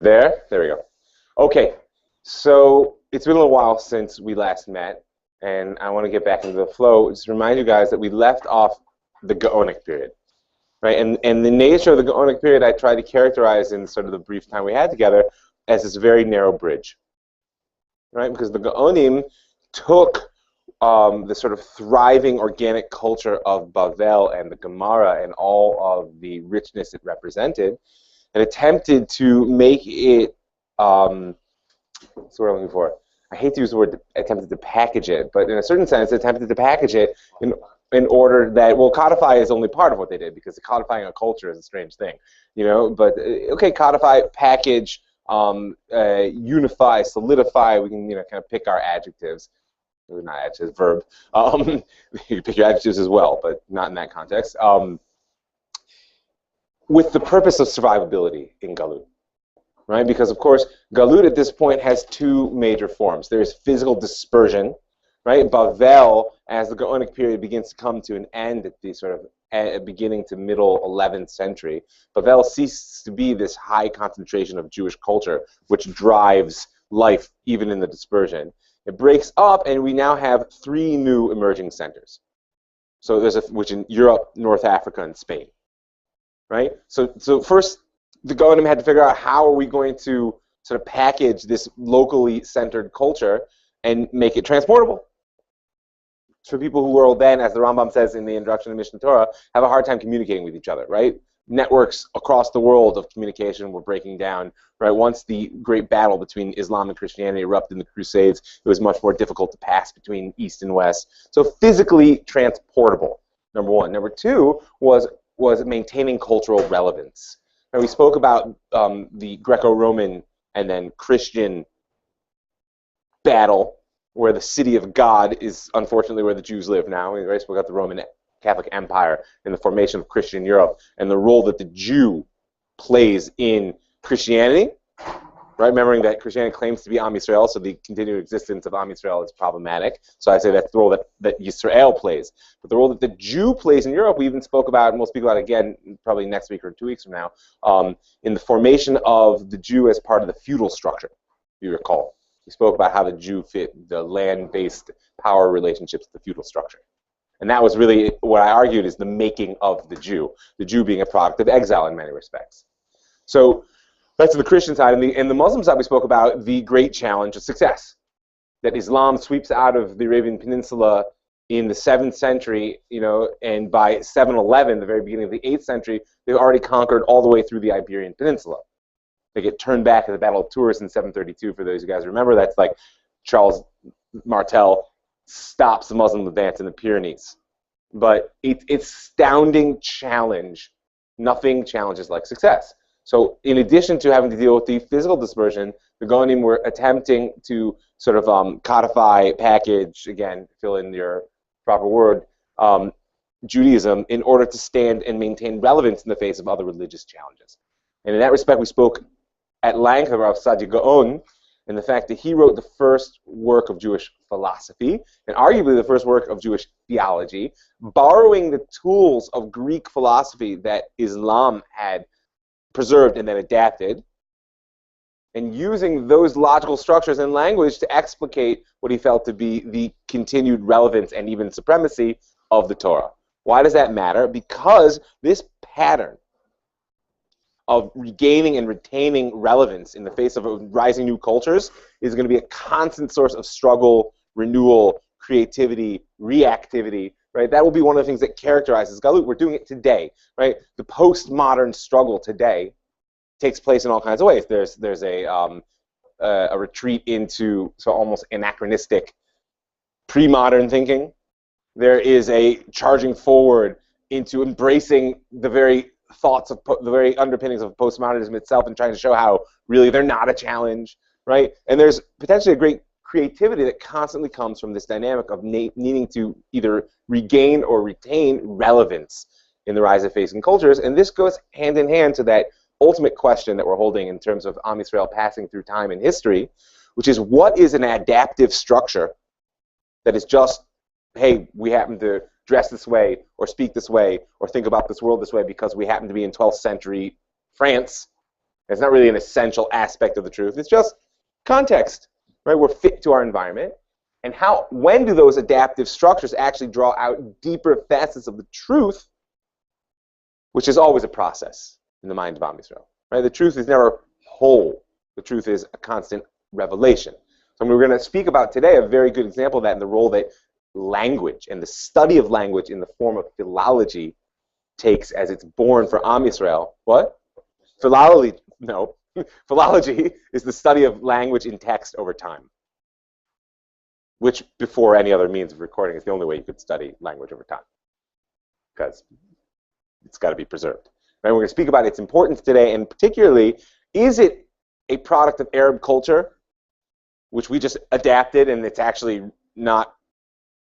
There we go. Okay, so it's been a little while since we last met, and I want to get back into the flow. Just remind you guys that we left off the Gaonic period, right? And the nature of the Gaonic period I tried to characterize in sort of the brief time we had together as this very narrow bridge, right? Because the Gaonim took the sort of thriving organic culture of Bavel and the Gemara and all of the richness it represented, and attempted to make it what's the word I'm looking for? I hate to use the word attempted to package it, but in a certain sense, attempted to package it in order that, well, codify is only part of what they did, because codifying a culture is a strange thing, you know. But okay, codify, package, unify, solidify. We can, you know, kind of pick our adjectives. Not adjectives, verb. You can pick your adjectives as well, but not in that context. With the purpose of survivability in Galut. Right? Because, of course, Galut at this point has two major forms. There's physical dispersion, right? Bavel, as the Gaonic period begins to come to an end at the sort of beginning to middle 11th century, Bavel ceases to be this high concentration of Jewish culture, which drives life even in the dispersion. It breaks up, and we now have three new emerging centers. So there's which in Europe, North Africa, and Spain, right? So first, the Gaonim had to figure out how are we going to sort of package this locally centered culture and make it transportable. For people who will then, as the Rambam says in the introduction to Mishnah Torah, have a hard time communicating with each other, right? Networks across the world of communication were breaking down, right? Once the great battle between Islam and Christianity erupted in the Crusades, it was much more difficult to pass between East and West. So physically transportable, number one. Number two was maintaining cultural relevance. And we spoke about the Greco-Roman and then Christian battle, where the city of God is unfortunately where the Jews live now. We already spoke about the Roman Catholic Empire and the formation of Christian Europe and the role that the Jew plays in Christianity. Right, remembering that Christianity claims to be Am Yisrael, so the continued existence of Am Yisrael is problematic. So I say that's the role that Yisrael plays. But the role that the Jew plays in Europe, we even spoke about, and we'll speak about again probably next week or 2 weeks from now, in the formation of the Jew as part of the feudal structure, if you recall. We spoke about how the Jew fit the land-based power relationships to the feudal structure. And that was really what I argued is the making of the Jew being a product of exile in many respects. So that's the Christian side. And the Muslim side, we spoke about the great challenge of success. That Islam sweeps out of the Arabian Peninsula in the 7th century, you know, and by 711, the very beginning of the 8th century, they've already conquered all the way through the Iberian Peninsula. They get turned back at the Battle of Tours in 732, for those of you guys remember. That's like Charles Martel stops the Muslim advance in the Pyrenees. But it's astounding challenge. Nothing challenges like success. So in addition to having to deal with the physical dispersion, the Gaonim were attempting to sort of codify, package, again, fill in your proper word, Judaism in order to stand and maintain relevance in the face of other religious challenges. And in that respect, we spoke at length about Saadia Gaon and the fact that he wrote the first work of Jewish philosophy and arguably the first work of Jewish theology, borrowing the tools of Greek philosophy that Islam had preserved and then adapted, and using those logical structures and language to explicate what he felt to be the continued relevance and even supremacy of the Torah. Why does that matter? Because this pattern of regaining and retaining relevance in the face of rising new cultures is going to be a constant source of struggle, renewal, creativity, reactivity. Right? That will be one of the things that characterizes Galut. We're doing it today. Right? The postmodern struggle today takes place in all kinds of ways. There's a retreat into almost anachronistic pre-modern thinking. There is a charging forward into embracing the very thoughts of the very underpinnings of postmodernism itself and trying to show how really they're not a challenge. Right? And there's potentially a great creativity that constantly comes from this dynamic of needing to either regain or retain relevance in the rise of faiths and cultures. And this goes hand in hand to that ultimate question that we're holding in terms of Am Yisrael passing through time and history, which is what is an adaptive structure that is just, hey, we happen to dress this way or speak this way or think about this world this way because we happen to be in 12th century France, It's not really an essential aspect of the truth. It's just context, right? We're fit to our environment. And when do those adaptive structures actually draw out deeper facets of the truth, which is always a process in the mind of Am Yisrael, right? The truth is never whole. The truth is a constant revelation. So we're going to speak about today a very good example of that in the role that language and the study of language in the form of philology takes as it's born for Am Yisrael. What? Philology, no. Philology is the study of language in text over time, which before any other means of recording is the only way you could study language over time, because it's got to be preserved. Right? We're going to speak about its importance today, and particularly, is it a product of Arab culture, which we just adapted, and it's actually not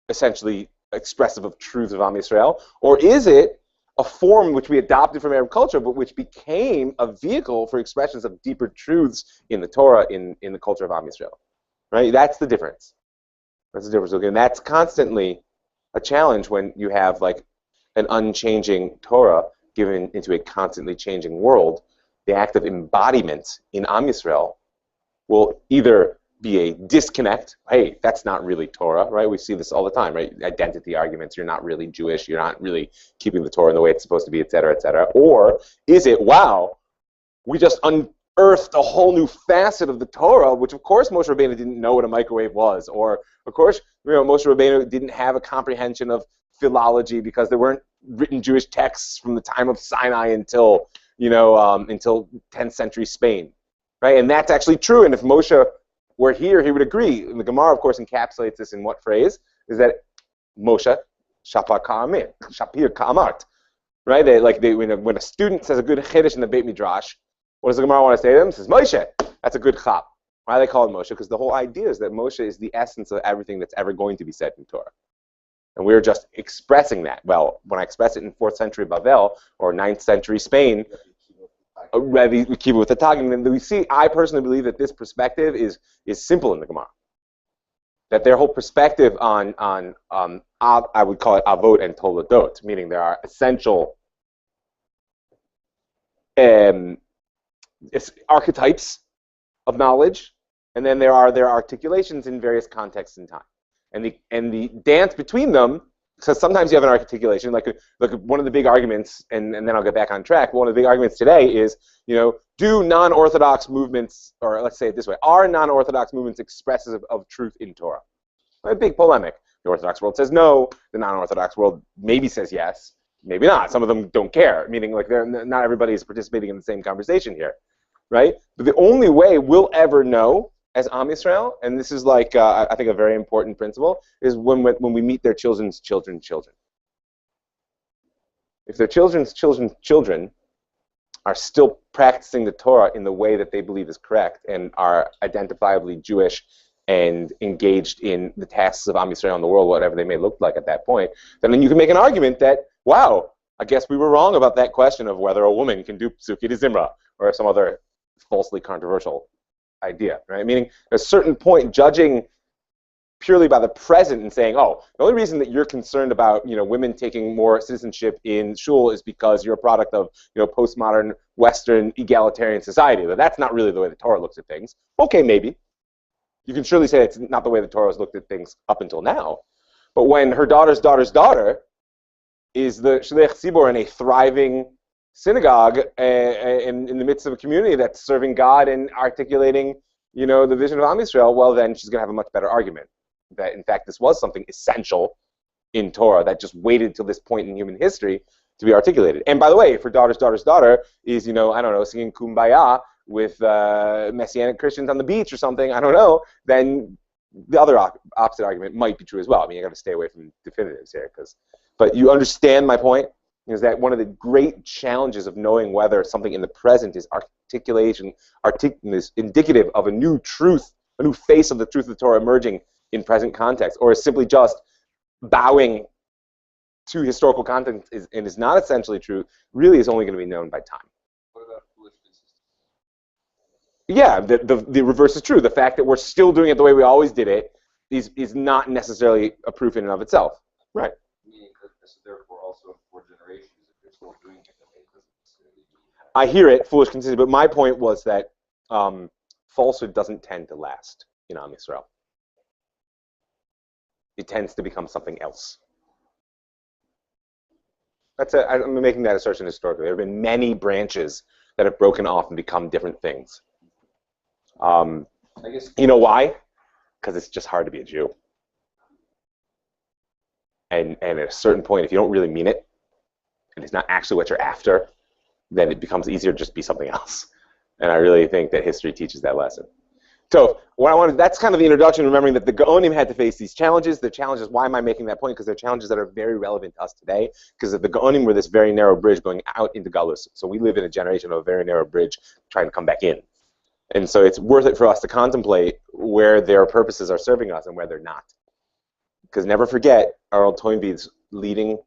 essentially expressive of truth of Am Yisrael, or is it a form which we adopted from Arab culture, but which became a vehicle for expressions of deeper truths in the Torah, in the culture of Am Yisrael? Right? That's the difference. That's the difference. And that's constantly a challenge when you have like an unchanging Torah given into a constantly changing world. The act of embodiment in Am Yisrael will either be a disconnect. Hey, that's not really Torah, right? We see this all the time, right? Identity arguments. You're not really Jewish. You're not really keeping the Torah in the way it's supposed to be, et cetera, et cetera. Or is it, wow, we just unearthed a whole new facet of the Torah, which of course Moshe Rabbeinu didn't know what a microwave was, or of course, Moshe Rabbeinu didn't have a comprehension of philology because there weren't written Jewish texts from the time of Sinai until 10th century Spain, right? And that's actually true. And if Moshe were here, he would agree. And the Gemara, of course, encapsulates this in what phrase? Is that Moshe Shapir Ka'amart, right? When a student says a good chiddush in the Beit Midrash, what does the Gemara want to say to them? It says, Moshe, that's a good chap. Why do they call it Moshe? Because the whole idea is that Moshe is the essence of everything that's ever going to be said in Torah. And we're just expressing that. Well, when I express it in 4th century Bavel or 9th century Spain, we keep it with the Tagim, and we see, I personally believe that this perspective is simple in the Gemara. That their whole perspective on I would call it avot and toledot, meaning there are essential archetypes of knowledge, and then there are their articulations in various contexts in time. And the dance between them, so sometimes you have an articulation, like one of the big arguments, and then I'll get back on track, one of the big arguments today is, do non-Orthodox movements, or let's say it this way, are non-Orthodox movements expressive of truth in Torah? A big polemic. The Orthodox world says no, the non-Orthodox world maybe says yes, maybe not. Some of them don't care, meaning like not everybody is participating in the same conversation here, right? But the only way we'll ever know as Am Yisrael, and this is like, I think a very important principle, is when we meet their children's children. If their children's children are still practicing the Torah in the way that they believe is correct and are identifiably Jewish and engaged in the tasks of Am Yisrael in the world, whatever they may look like at that point, then you can make an argument that, wow, I guess we were wrong about that question of whether a woman can do Psuki de Zimra or some other falsely controversial idea, right? Meaning, at a certain point, judging purely by the present and saying, oh, the only reason that you're concerned about, women taking more citizenship in shul is because you're a product of, postmodern Western egalitarian society. That's not really the way the Torah looks at things. Okay, maybe. You can surely say it's not the way the Torah has looked at things up until now. But when her daughter's daughter's daughter is the Shliach Tzibor in a thriving synagogue in the midst of a community that's serving God and articulating, the vision of Am Yisrael, well, then she's going to have a much better argument that, in fact, this was something essential in Torah that just waited till this point in human history to be articulated. And by the way, if her daughter's daughter's daughter is, singing Kumbaya with Messianic Christians on the beach or something, I don't know, then the other opposite argument might be true as well. I mean, you got to stay away from definitives here, but you understand my point. Is that one of the great challenges of knowing whether something in the present is is indicative of a new truth, a new face of the truth of the Torah emerging in present context, or is simply just bowing to historical context and is not essentially true, really is only going to be known by time. What about foolish consistency? Yeah, the reverse is true. The fact that we're still doing it the way we always did it is not necessarily a proof in and of itself. Right. Meaning that therefore also in 4 generations, if you're still doing it, then it doesn't necessarily mean that. I hear it, foolish consistency, but my point was that falsehood doesn't tend to last in Am Yisrael. It tends to become something else. I'm making that assertion historically. There have been many branches that have broken off and become different things. I guess You know why? Because it's just hard to be a Jew. And at a certain point, if you don't really mean it, and it's not actually what you're after, then it becomes easier to just be something else. And I really think that history teaches that lesson. So what I wanted, that's kind of the introduction, remembering that the Gaonim had to face these challenges. The challenges, why am I making that point? Because they're challenges that are very relevant to us today, because the Gaonim were this very narrow bridge going out into Galus. So we live in a generation of a very narrow bridge trying to come back in. And so it's worth it for us to contemplate where their purposes are serving us and where they're not. Because never forget, Arnold Toynbee's leading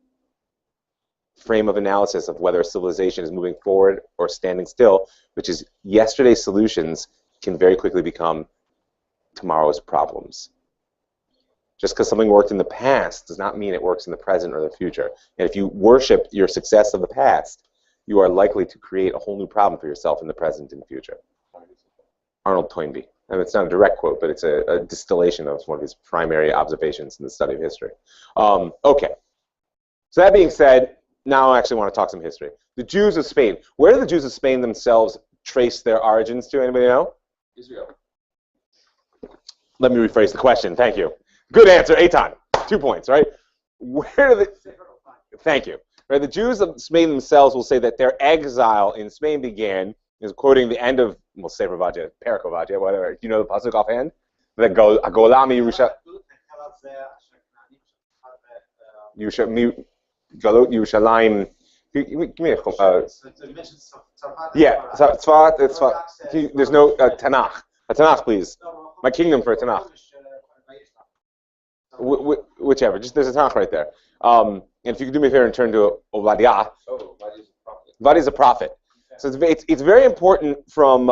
frame of analysis of whether a civilization is moving forward or standing still, which is yesterday's solutions can very quickly become tomorrow's problems. Just because something worked in the past does not mean it works in the present or the future. And if you worship your success of the past, you are likely to create a whole new problem for yourself in the present and future. Arnold Toynbee. And it's not a direct quote, but it's a distillation of one of his primary observations in the study of history. Okay. So that being said, now I actually want to talk some history. The Jews of Spain. Where do the Jews of Spain themselves trace their origins to? Anybody know? Israel. Let me rephrase the question. Thank you. Good answer, Eitan. 2 points, right? Where do the... Thank you. Right, the Jews of Spain themselves will say that their exile in Spain began, is quoting the end of, well, Sefer Vajja, Perikov Vajja, whatever. Do you know the pasuk offhand? That go Agolami Galut Yerushalayim. Give me a yeah, Tzfat. There's no Tanakh. A Tanakh, please. My kingdom for a Tanakh. Whichever. Just there's a Tanakh right there. And if you could do me a favor and turn to Obadiah. Oh, Obadiah's a prophet. Obadiah's a prophet. So it's very important from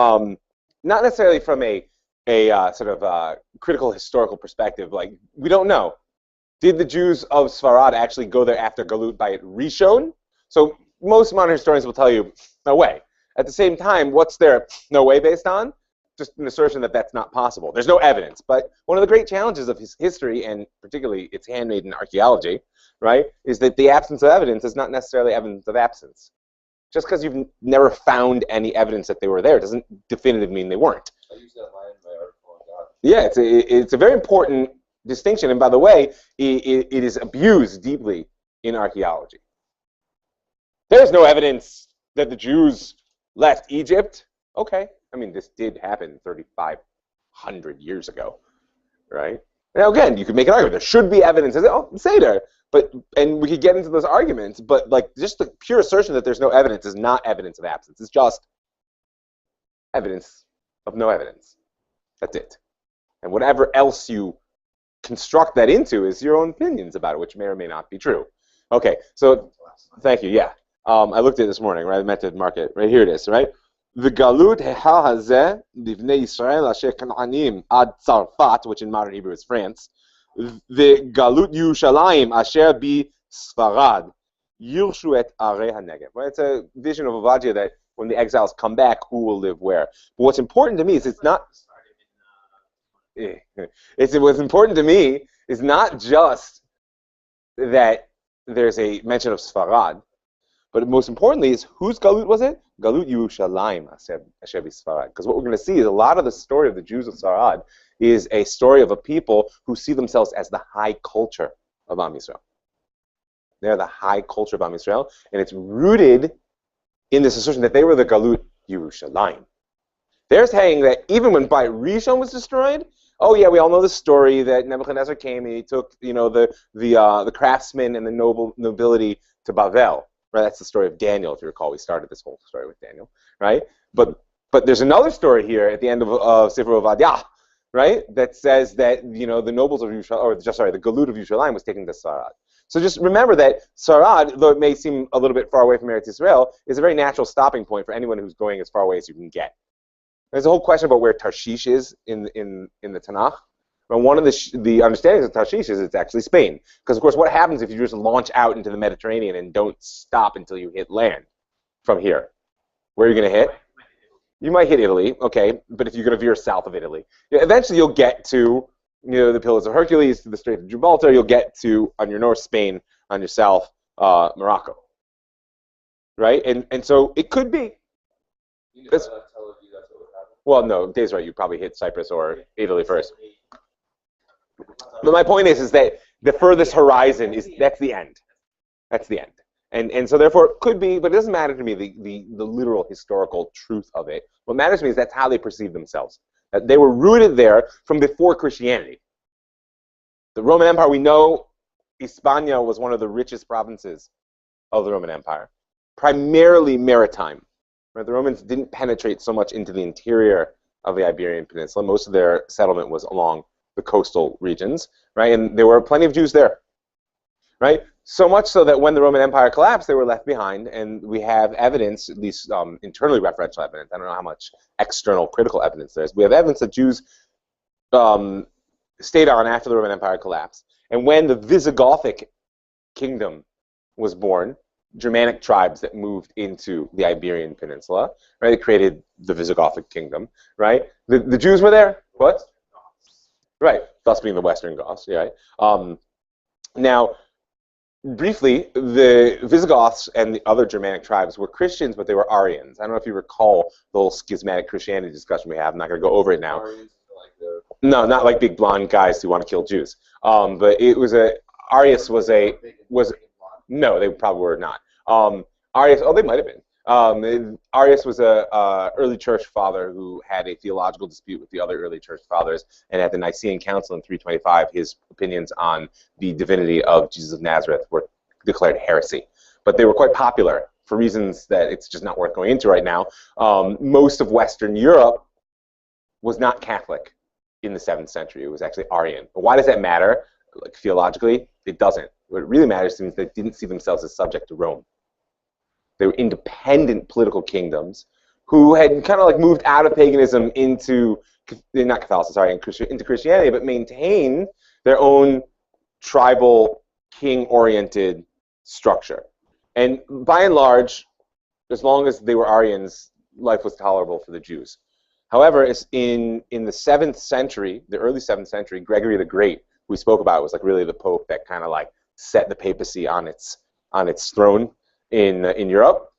not necessarily from a sort of critical historical perspective. Like, we don't know. Did the Jews of Sfarad actually go there after Galut by Rishon? So most modern historians will tell you, no way. At the same time, what's their no way based on? Just an assertion that that's not possible. There's no evidence. But one of the great challenges of his history, and particularly its handmaiden archaeology, right, is that the absence of evidence is not necessarily evidence of absence. Just because you've never found any evidence that they were there doesn't definitively mean they weren't. I use that line in my article on God. Yeah, it's a very important distinction. And by the way, it is abused deeply in archaeology. There's no evidence that the Jews left Egypt. Okay. I mean, this did happen 3,500 years ago, right? Now, again, you could make an argument. There should be evidence. Oh, say there. And we could get into those arguments, but like just the pure assertion that there's no evidence is not evidence of absence. It's just evidence of no evidence. That's it. And whatever else you construct that into is your own opinions about it, which may or may not be true. Okay, so thank you. Yeah, I looked at it this morning. Right, I meant to mark it. Right here it is. Right. The Galut Hazeh Livnei Yisrael Asher Kan'anim Ad Tzarfat, which in modern Hebrew is France. The Galut Yerushalayim Asher Bi Sfarad Yirshu et Arei HaNegev. Right, it's a vision of Obadiah that when the exiles come back, who will live where. But what's important to me is it's not. What's important to me is not just that there's a mention of Sfarad, but most importantly is whose Galut was it? Galut Yerushalayim Asher Bi Sfarad. Because what we're going to see is a lot of the story of the Jews of Sfarad is a story of a people who see themselves as the high culture of Am Yisrael. They're the high culture of Am Yisrael, and it's rooted in this assertion that they were the Galut Yerushalayim. They're saying that even when Beit Rishon was destroyed, oh yeah, we all know the story that Nebuchadnezzar came and he took, the craftsmen and the nobility to Bavel. Right, that's the story of Daniel. If you recall, we started this whole story with Daniel, right? But there's another story here at the end of Sefer Obadiah, right? That says that the nobles of Yerushalayim, the Galut of Yerushalayim was taken to Sarad. So just remember that Sarad, though it may seem a little bit far away from Eretz Yisrael, is a very natural stopping point for anyone who's going as far away as you can get. There's a whole question about where Tarshish is in the Tanakh. And one of the understandings of Tarshish is it's actually Spain. Because, of course, what happens if you just launch out into the Mediterranean and don't stop until you hit land from here? Where are you going to hit? You might hit Italy, okay, but if you're going to veer south of Italy, eventually you'll get to the Pillars of Hercules, to the Strait of Gibraltar. You'll get to, on your north, Spain, on your south, Morocco, right? And so it could be. Well, no, Dave's right. You probably hit Cyprus or Italy first. But my point is that the furthest horizon that's the end. That's the end. And so therefore it could be, but it doesn't matter to me the literal historical truth of it. What matters to me is that's how they perceive themselves. That they were rooted there from before Christianity. The Roman Empire, we know Hispania was one of the richest provinces of the Roman Empire, primarily maritime. Right? The Romans didn't penetrate so much into the interior of the Iberian Peninsula. Most of their settlement was along the coastal regions, right? And there were plenty of Jews there, right? So much so that when the Roman Empire collapsed, they were left behind, and we have evidence, at least internally referential evidence. I don't know how much external critical evidence there is. We have evidence that Jews stayed on after the Roman Empire collapsed. And when the Visigothic kingdom was born, Germanic tribes that moved into the Iberian Peninsula, right? They created the Visigothic kingdom, right? The Jews were there. What? Right. Thus being the Western Goths, yeah, right? Now, briefly, the Visigoths and the other Germanic tribes were Christians, but they were Arians. I don't know if you recall the whole schismatic Christianity discussion we have. I'm not going to go over it now. No, not like big blonde guys who want to kill Jews. But it was Arius was no, they probably were not. Arius, they might have been. Arius was a early church father who had a theological dispute with the other early church fathers, and at the Nicene Council in 325, his opinions on the divinity of Jesus of Nazareth were declared heresy. But they were quite popular for reasons that it's just not worth going into right now. Most of Western Europe was not Catholic in the 7th century. It was actually Arian. But why does that matter? Like theologically, it doesn't. What it really matters is they didn't see themselves as subject to Rome. They were independent political kingdoms who had kind of like moved out of paganism into, not Catholicism, sorry, into Christianity, but maintained their own tribal, king-oriented structure. And by and large, as long as they were Arians, life was tolerable for the Jews. However, in the 7th century, the early 7th century, Gregory the Great, who we spoke about, was like really the Pope that kind of like set the papacy on its throne in Europe,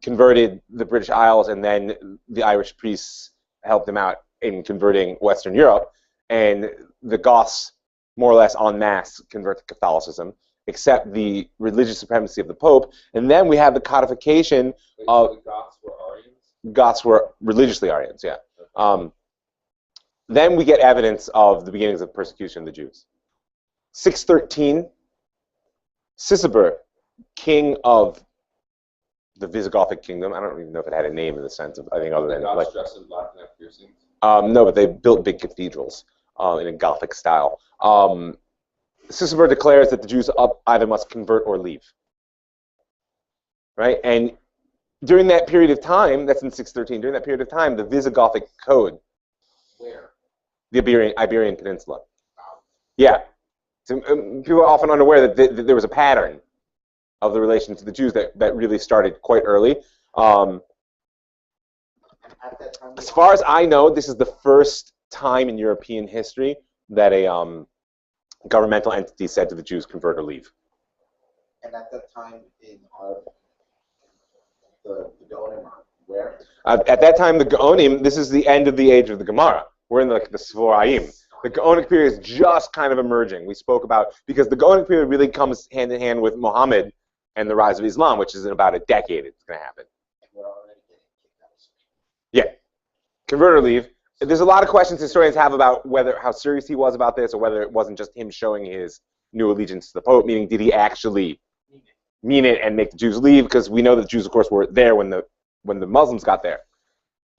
converted the British Isles, and then the Irish priests helped him out in converting Western Europe, and the Goths, more or less en masse, convert to Catholicism, accept the religious supremacy of the Pope, and then we have the codification of... So the Goths were Arians? Goths were religiously Arians, yeah. Then we get evidence of the beginnings of persecution of the Jews. 613, Sigebert, king of the Visigothic kingdom. I don't even know if it had a name in the sense of, I think, other than like. Dressed in black and have piercings? No, but they built big cathedrals in a Gothic style. Sigebert declares that the Jews either must convert or leave. Right? And during that period of time, that's in 613, during that period of time, the Visigothic code. Where? The Iberian Peninsula. Yeah. So, people are often unaware that there was a pattern of the relation to the Jews that really started quite early. As far as I know, this is the first time in European history that a governmental entity said to the Jews, convert or leave. And at that time in the Gaonim, where? At that time, the Gaonim, this is the end of the age of the Gemara. We're in the Sforaim. The Gaonic period is just kind of emerging. We spoke about, because the Gaonic period really comes hand in hand with Muhammad and the rise of Islam, which is in about a decade it's going to happen. Yeah. Convert or leave. There's a lot of questions historians have about how serious he was about this, or whether it wasn't just him showing his new allegiance to the Pope, meaning did he actually mean it and make the Jews leave? Because we know that the Jews, of course, were there when the Muslims got there.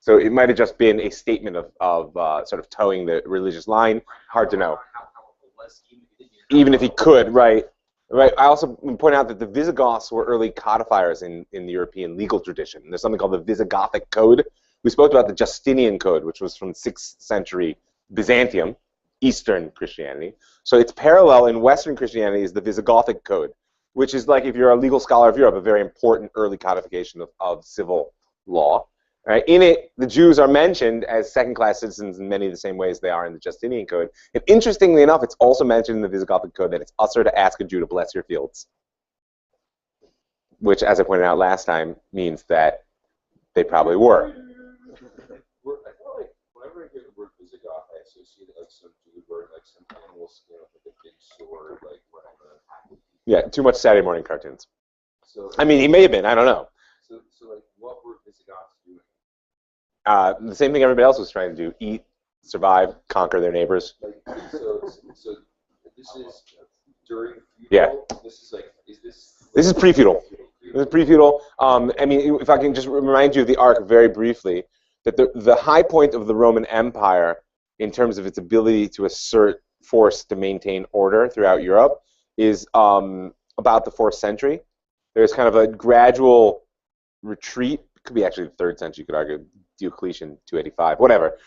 So it might have just been a statement of sort of towing the religious line. Hard to know. Even if he could, right? Right. I also point out that the Visigoths were early codifiers in the European legal tradition. There's something called the Visigothic Code. We spoke about the Justinian Code, which was from 6th century Byzantium, Eastern Christianity. So its parallel in Western Christianity is the Visigothic Code, which is like, if you're a legal scholar of Europe, a very important early codification of civil law. Right? In it, the Jews are mentioned as second-class citizens in many of the same ways they are in the Justinian Code. And interestingly enough, it's also mentioned in the Visigothic Code that it's usher to ask a Jew to bless your fields, which, as I pointed out last time, means that they probably were. I feel like whenever I hear the word Visigoth, I associate it like some dude wearing like some animal skin with like a big sword, like whatever. Yeah, too much Saturday morning cartoons. So I mean, he may have been. I don't know. So like, what were Visigoths doing? The same thing everybody else was trying to do: eat, survive, conquer their neighbors. Like, so this is during feudal. Yeah. This is like, is this? This is pre-feudal. This is pre-feudal. I mean, if I can just remind you of the arc very briefly, that the high point of the Roman Empire, in terms of its ability to assert force to maintain order throughout Europe, is about the 4th century. There's kind of a gradual retreat. It could be actually the 3rd century. You could argue Diocletian 285, whatever.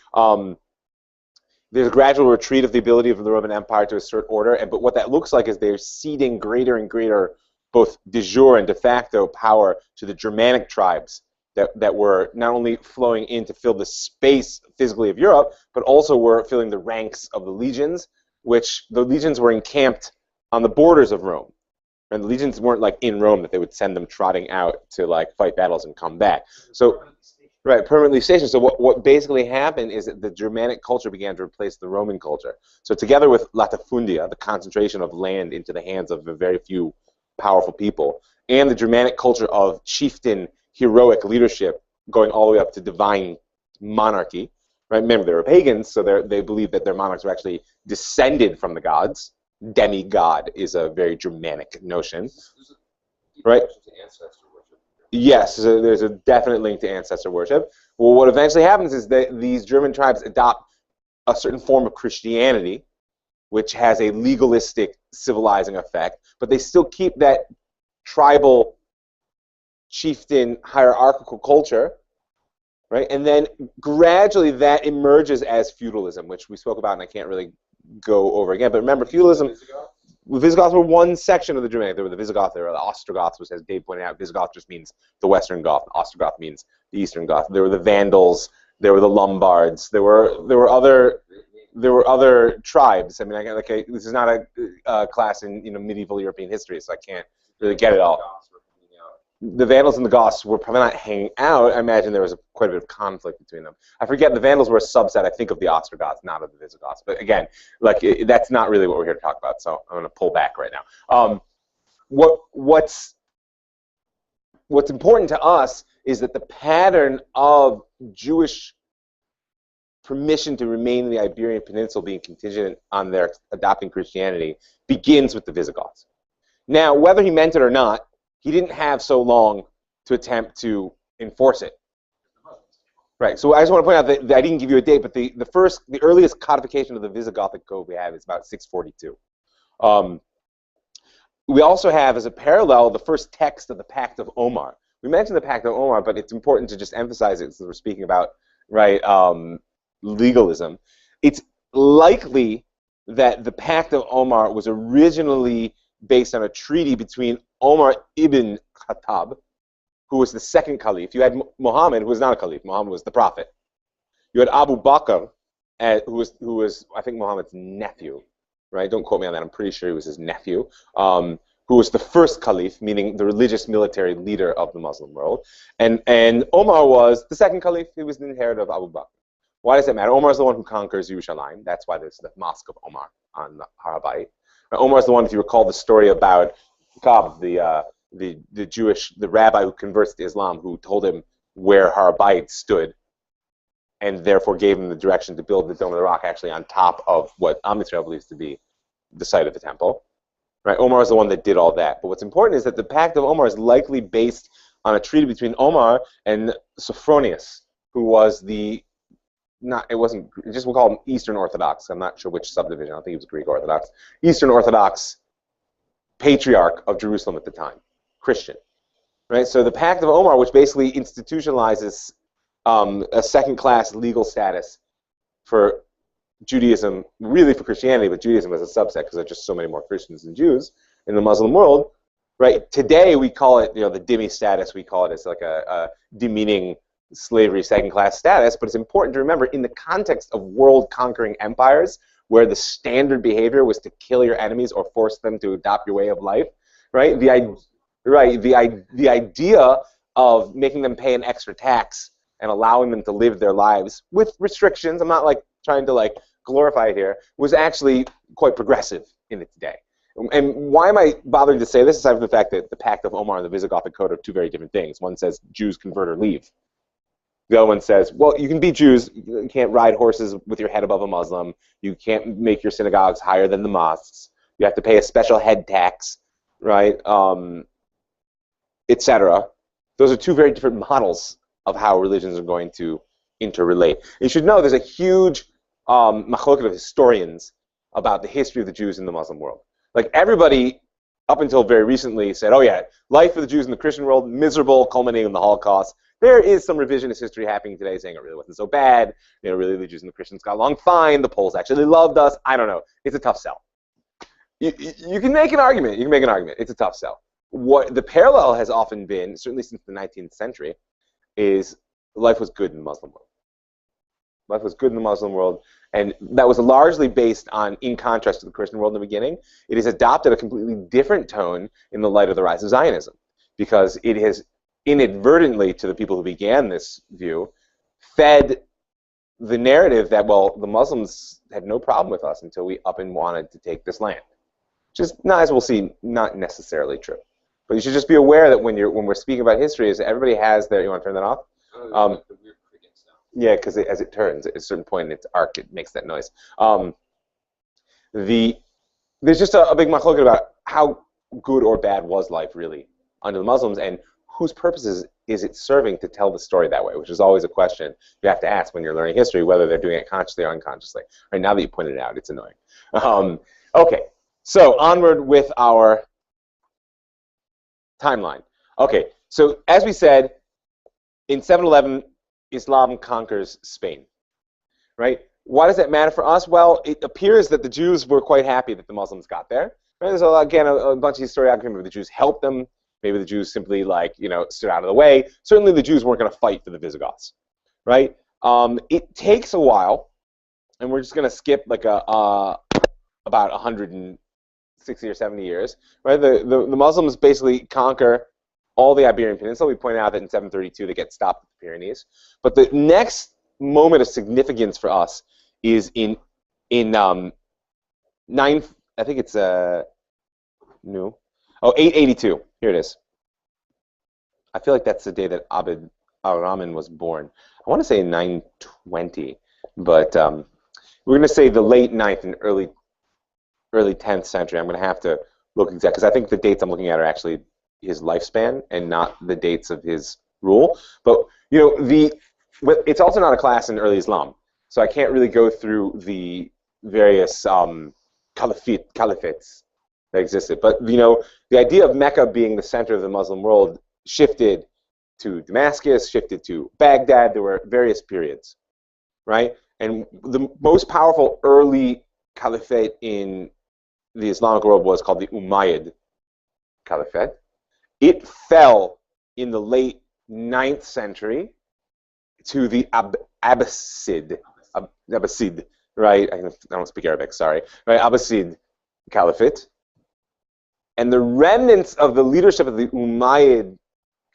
There's a gradual retreat of the ability of the Roman Empire to assert order, but what that looks like is they're ceding greater and greater both de jure and de facto power to the Germanic tribes that were not only flowing in to fill the space physically of Europe, but also were filling the ranks of the legions, which the legions were encamped on the borders of Rome. And the legions weren't like in Rome that they would send them trotting out to like fight battles and come back. So, right, permanently stationed. So what basically happened is that the Germanic culture began to replace the Roman culture. So together with latifundia, the concentration of land into the hands of a very few powerful people, and the Germanic culture of chieftain heroic leadership going all the way up to divine monarchy. Right? Remember, they were pagans, so they believed that their monarchs were actually descended from the gods. Demigod is a very Germanic notion. Right? Yes, so there's a definite link to ancestor worship. Well, what eventually happens is that these German tribes adopt a certain form of Christianity, which has a legalistic, civilizing effect, but they still keep that tribal, chieftain, hierarchical culture, right? And then gradually that emerges as feudalism, which we spoke about, and I can't really go over again. But remember, feudalism. The Visigoths were one section of the Germanic. There were the Visigoths, there were the Ostrogoths, which, as Dave pointed out, Visigoth just means the Western Goth. Ostrogoth means the Eastern Goth. There were the Vandals. There were the Lombards. There were other tribes. I mean, this is not a class in medieval European history, so I can't really get it all. The Vandals and the Goths were probably not hanging out. I imagine there was quite a bit of conflict between them. I forget, the Vandals were a subset, I think, of the Ostrogoths, not of the Visigoths. But again, that's not really what we're here to talk about, so I'm going to pull back right now. What's important to us is that the pattern of Jewish permission to remain in the Iberian Peninsula being contingent on their adopting Christianity begins with the Visigoths. Now, whether he meant it or not, he didn't have so long to attempt to enforce it. Right. So I just want to point out that I didn't give you a date, but the earliest codification of the Visigothic code we have is about 642. We also have, as a parallel, the first text of the Pact of Omar. We mentioned the Pact of Omar, but it's important to just emphasize it since we're speaking about legalism. It's likely that the Pact of Omar was originally based on a treaty between Omar ibn Khattab, who was the second caliph. You had Muhammad, who was not a caliph. Muhammad was the prophet. You had Abu Bakr, who was I think Muhammad's nephew. Right? Don't quote me on that. I'm pretty sure he was his nephew. Who was the first caliph, meaning the religious military leader of the Muslim world. And Omar was the second caliph. He was the inheritor of Abu Bakr. Why does that matter? Omar is the one who conquers Yerushalayim. That's why there's the Mosque of Omar on the Harabayit. Omar is the one, if you recall the story about Ka'b, the rabbi who converts to Islam, who told him where Harabayit stood, and therefore gave him the direction to build the Dome of the Rock actually on top of what Am Yisrael believes to be the site of the temple. Right? Omar is the one that did all that. But what's important is that the Pact of Omar is likely based on a treaty between Omar and Sophronius, who was we'll call him Eastern Orthodox. I'm not sure which subdivision. I think he was Greek Orthodox. Eastern Orthodox patriarch of Jerusalem at the time, Christian. Right? So the Pact of Omar, which basically institutionalizes a second-class legal status for Judaism, really for Christianity, but Judaism as a subset because there are just so many more Christians than Jews in the Muslim world. Right? Today we call it, the dhimmi status. We call it as like a demeaning slavery second-class status, but it's important to remember in the context of world-conquering empires where the standard behavior was to kill your enemies or force them to adopt your way of life, right? The idea of making them pay an extra tax and allowing them to live their lives with restrictions, I'm not like trying to like glorify it here, was actually quite progressive in its day. And why am I bothering to say this, aside from the fact that the Pact of Omar and the Visigothic Code are two very different things. One says Jews convert or leave. The other one says, well, you can be Jews, you can't ride horses with your head above a Muslim, you can't make your synagogues higher than the mosques, you have to pay a special head tax, right, etc. Those are two very different models of how religions are going to interrelate. You should know there's a huge machloket of historians about the history of the Jews in the Muslim world. Like everybody, up until very recently, said, oh yeah, life for the Jews in the Christian world, miserable, culminating in the Holocaust. There is some revisionist history happening today saying it really wasn't so bad. You know, really the Jews and the Christians got along fine. The Poles actually loved us. I don't know. It's a tough sell. You can make an argument. You can make an argument. It's a tough sell. What the parallel has often been, certainly since the 19th century, is life was good in the Muslim world. Life was good in the Muslim world, and that was largely based on, in contrast to the Christian world in the beginning, it has adopted a completely different tone in the light of the rise of Zionism, because it has inadvertently, to the people who began this view, fed the narrative that, well, the Muslims had no problem with us until we up and wanted to take this land. Which is, as we'll see, not necessarily true. But you should just be aware that when we're speaking about history, is everybody has their, you want to turn that off? Like the weird cricket sound. Yeah, because as it turns, at a certain point in its arc, it makes that noise. There's just a big machloket about how good or bad was life really under the Muslims, and whose purposes is it serving to tell the story that way, which is always a question you have to ask when you're learning history, whether they're doing it consciously or unconsciously. Right, now that you pointed it out, it's annoying. Okay, so onward with our timeline. Okay, so as we said, in 711, Islam conquers Spain, right? Why does that matter for us? Well, it appears that the Jews were quite happy that the Muslims got there. Right? There's, again, a bunch of historiography. Maybe the Jews helped them. Maybe the Jews simply, like, stood out of the way. Certainly the Jews weren't going to fight for the Visigoths, right? It takes a while, and we're just going to skip like about 160 or 70 years, right? The Muslims basically conquer all the Iberian Peninsula. We pointed out that in 732 they get stopped at the Pyrenees. But the next moment of significance for us is in 882. Here it is. I feel like that's the day that Abd al-Rahman was born. I want to say 920, but we're going to say the late 9th and early 10th century. I'm going to have to look exact, because I think the dates I'm looking at are actually his lifespan and not the dates of his rule. But it's also not a class in early Islam, so I can't really go through the various caliphates that existed. But the idea of Mecca being the center of the Muslim world shifted to Damascus, shifted to Baghdad. There were various periods, right? And the most powerful early caliphate in the Islamic world was called the Umayyad Caliphate. It fell in the late 9th century to the Abbasid, right? I don't speak Arabic, sorry. Right, Abbasid Caliphate. And the remnants of the leadership of the Umayyad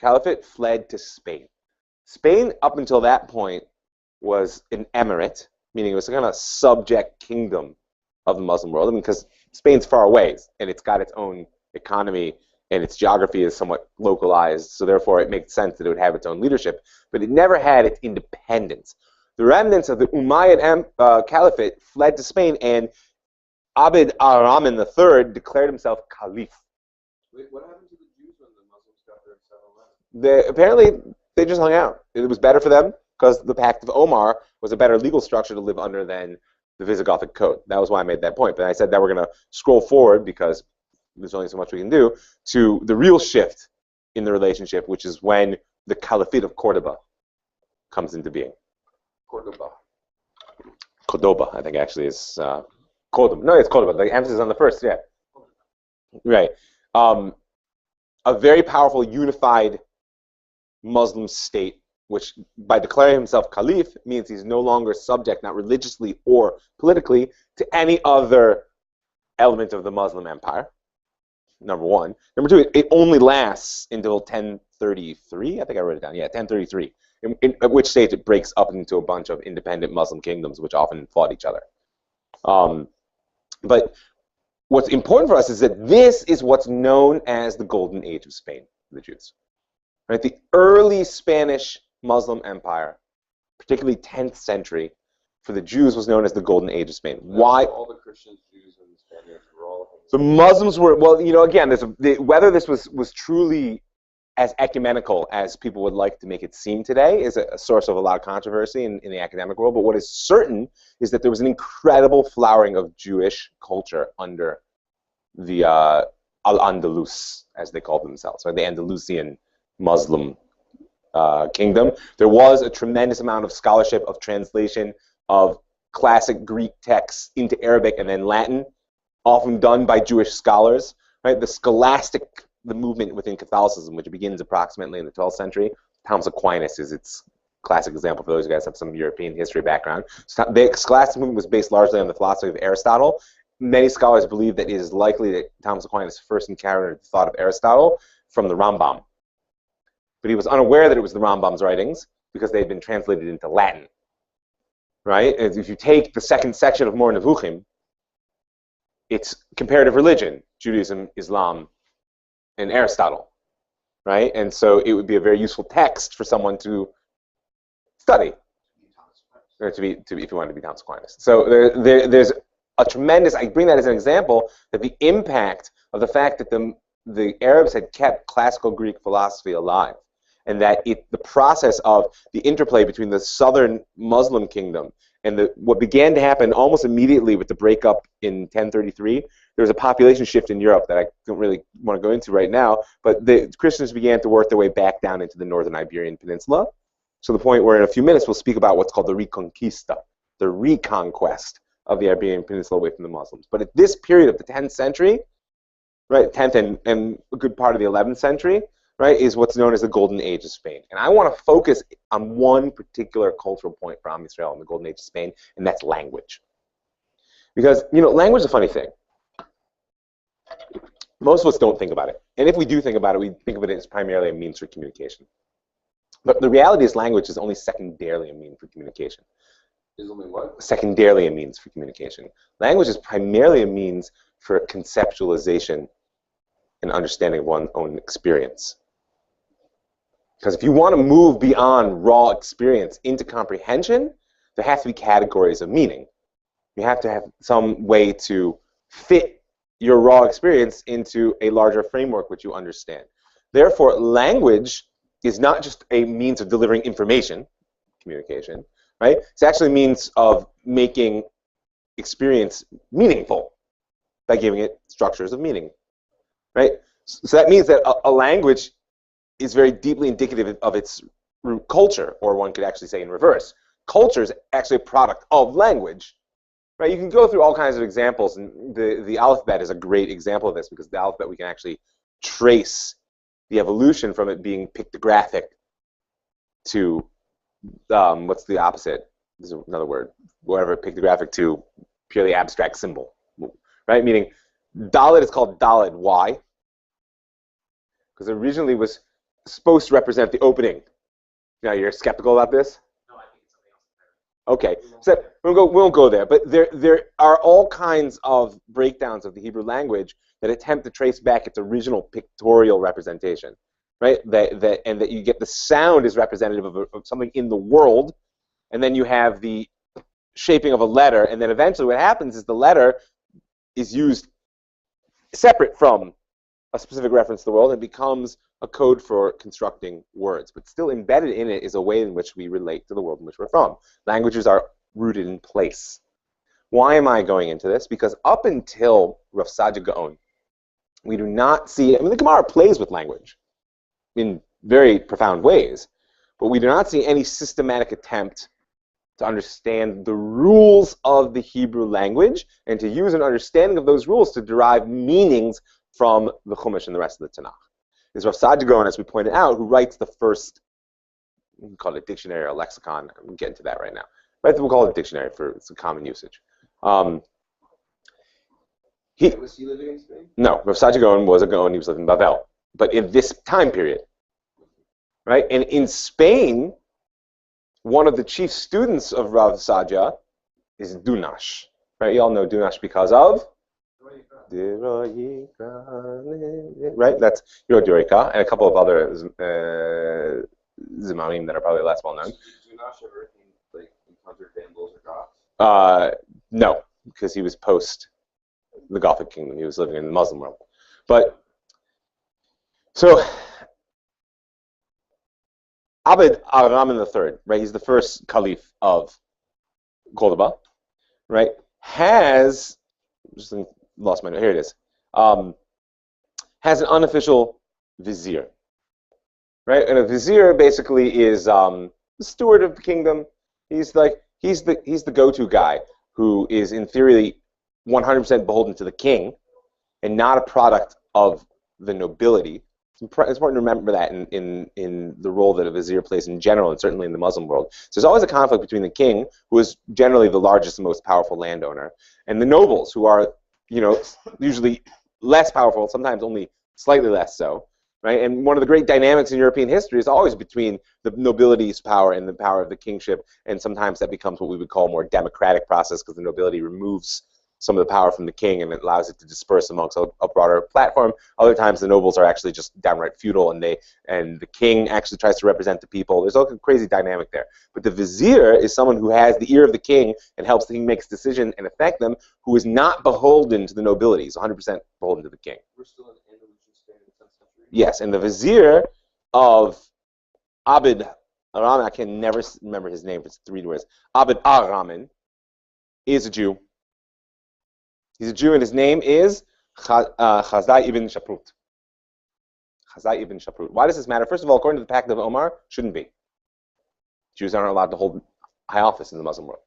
Caliphate fled to Spain. Spain, up until that point, was an emirate, meaning it was a kind of subject kingdom of the Muslim world. I mean, because Spain's far away, and it's got its own economy, and its geography is somewhat localized, so therefore it makes sense that it would have its own leadership, but it never had its independence. The remnants of the Umayyad Caliphate fled to Spain, and Abd al-Rahman III declared himself caliph. Wait, what happened to the Jews when the Muslims got there in 711? Apparently, they just hung out. It was better for them, because the Pact of Omar was a better legal structure to live under than the Visigothic Code. That was why I made that point. But I said that we're going to scroll forward, because there's only so much we can do, to the real shift in the relationship, which is when the Caliphate of Cordoba comes into being. Cordoba, I think actually is Cordoba. No, it's Cordoba. The emphasis on the first, yeah. Right. A very powerful, unified Muslim state which by declaring himself caliph means he's no longer subject, not religiously or politically, to any other element of the Muslim empire. Number one. Number two, it only lasts until 1033. I think I wrote it down. Yeah, 1033. At which stage it breaks up into a bunch of independent Muslim kingdoms, which often fought each other. But what's important for us is that this is what's known as the Golden Age of Spain for the Jews. Right? The early Spanish Muslim empire, particularly 10th century, for the Jews was known as the Golden Age of Spain. Why? All the Christians, Jews, and the Spaniards were all. The Muslims were, well, again, whether this was truly as ecumenical as people would like to make it seem today is a source of a lot of controversy in the academic world. But what is certain is that there was an incredible flowering of Jewish culture under the Al-Andalus, as they called themselves, or the Andalusian Muslim kingdom. There was a tremendous amount of scholarship, of translation of classic Greek texts into Arabic and then Latin, often done by Jewish scholars. Right? The movement within Catholicism, which begins approximately in the 12th century. Thomas Aquinas is its classic example for those of you guys who have some European history background. So the scholastic movement was based largely on the philosophy of Aristotle. Many scholars believe that it is likely that Thomas Aquinas first encountered the thought of Aristotle from the Rambam. But he was unaware that it was the Rambam's writings because they had been translated into Latin. Right? And if you take the second section of Mor Nevuchim, it's comparative religion, Judaism, Islam, and Aristotle, right? And so it would be a very useful text for someone to study, or to be if you wanted to be Thomas Aquinas. So there's a tremendous. I bring that as an example that the impact of the fact that the Arabs had kept classical Greek philosophy alive, and that the process of the interplay between the southern Muslim kingdom and what began to happen almost immediately with the breakup in 1033, there was a population shift in Europe that I don't really want to go into right now, but the Christians began to work their way back down into the northern Iberian Peninsula, to the point where in a few minutes we'll speak about what's called the Reconquista, the reconquest of the Iberian Peninsula away from the Muslims. But at this period of the 10th century, right, 10th and a good part of the 11th century, right, is what's known as the Golden Age of Spain. And I want to focus on one particular cultural point for Am Yisrael in the Golden Age of Spain, and that's language. Because, language is a funny thing. Most of us don't think about it. And if we do think about it, we think of it as primarily a means for communication. But the reality is language is only secondarily a means for communication. Is only what? Secondarily a means for communication. Language is primarily a means for conceptualization and understanding of one's own experience. Because if you want to move beyond raw experience into comprehension, there have to be categories of meaning. You have to have some way to fit your raw experience into a larger framework which you understand. Therefore, language is not just a means of delivering information, communication, right? It's actually a means of making experience meaningful by giving it structures of meaning, right? So that means that a language is very deeply indicative of its root culture, or one could actually say in reverse. Culture is actually a product of language. Right, you can go through all kinds of examples, and the alphabet is a great example of this, because the alphabet we can actually trace the evolution from it being pictographic to, what's the opposite? There's another word, whatever, pictographic to purely abstract symbol, right? Meaning, Dalet is called Dalet. Why? Because originally was supposed to represent the opening. Now, you're skeptical about this? Okay, so we won't go there, but there are all kinds of breakdowns of the Hebrew language that attempt to trace back its original pictorial representation, right? And that you get the sound is representative of something in the world, and then you have the shaping of a letter, and then eventually what happens is the letter is used separate from a specific reference to the world and becomes a code for constructing words. But still embedded in it is a way in which we relate to the world in which we're from. Languages are rooted in place. Why am I going into this? Because up until Rav Saadia Gaon, we do not see, the Gemara plays with language in very profound ways, but we do not see any systematic attempt to understand the rules of the Hebrew language and to use an understanding of those rules to derive meanings from the Chumash and the rest of the Tanakh. It's Rav Saadia Gaon, as we pointed out, who writes the first we can call it a dictionary or a lexicon. I'm getting to that right now. But we'll call it a dictionary for it's a common usage. Was he living in Spain? No, Rav Sadia Gaon was a Gaon. He was living in Bavel. But in this time period, right? And in Spain, one of the chief students of Rav Sadia is Dunash. Right? You all know Dunash because of? Right? That's Jewry, and a couple of other Zimarim that are probably less well known. Do you not ever like encounter Vandals or Goths? No, because he was post the Gothic kingdom. He was living in the Muslim world. But so Abd al-Rahman III, right? He's the first caliph of Cordoba, right? Has just lost my note. Here it is. Has an unofficial vizier, right? And a vizier basically is the steward of the kingdom. He's the go-to guy who is in theory 100% beholden to the king and not a product of the nobility. It's important to remember that in the role that a vizier plays in general, and certainly in the Muslim world. So there's always a conflict between the king, who is generally the largest and most powerful landowner, and the nobles, who are, usually less powerful, sometimes only slightly less so, right? And one of the great dynamics in European history is always between the nobility's power and the power of the kingship, and sometimes that becomes what we would call a more democratic process because the nobility removes some of the power from the king and it allows it to disperse amongst a broader platform. Other times the nobles are actually just downright feudal and the king actually tries to represent the people. There's all a crazy dynamic there. But the vizier is someone who has the ear of the king and helps the king make decisions and affect them, who is not beholden to the nobility. He's 100% beholden to the king. We're still in Andalusian Spain in the 10th century. Yes, and the vizier of Abd al-Rahman, I can never remember his name, it's 3 words. Abd al-Rahman is a Jew. He's a Jew, and his name is Chazai ibn Shaprut. Chazai ibn Shaprut. Why does this matter? First of all, according to the Pact of Omar, shouldn't be. Jews aren't allowed to hold high office in the Muslim world.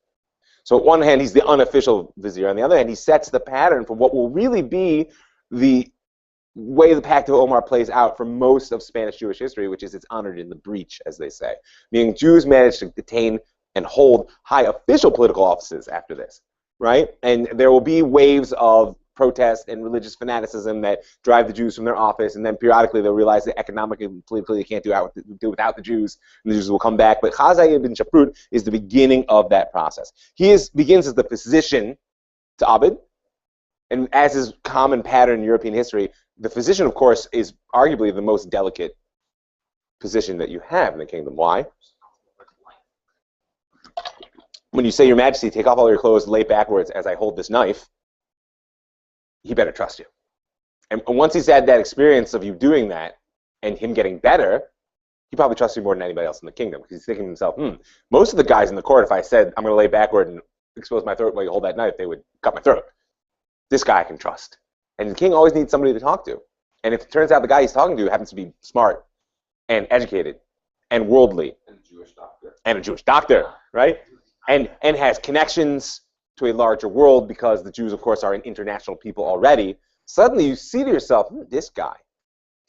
So on one hand, he's the unofficial vizier. On the other hand, he sets the pattern for what will really be the way the Pact of Omar plays out for most of Spanish Jewish history, which is it's honored in the breach, as they say. Meaning Jews managed to attain and hold high official political offices after this. Right? And there will be waves of protest and religious fanaticism that drive the Jews from their office, and then periodically they'll realize that economically and politically they can't do without the Jews, and the Jews will come back. But Chazai ibn Shaprut is the beginning of that process. He begins as the physician to Abd, and as is common pattern in European history, the physician, of course, is arguably the most delicate position that you have in the kingdom. Why? When you say, Your Majesty, take off all your clothes, lay backwards as I hold this knife, he better trust you. And once he's had that experience of you doing that and him getting better, he probably trusts you more than anybody else in the kingdom because he's thinking to himself, most of the guys in the court, if I said, I'm going to lay backward and expose my throat while you hold that knife, they would cut my throat. This guy I can trust. And the king always needs somebody to talk to. And if it turns out the guy he's talking to happens to be smart and educated and worldly And a Jewish doctor, right? And has connections to a larger world because the Jews, of course, are an international people already, suddenly you see to yourself, this guy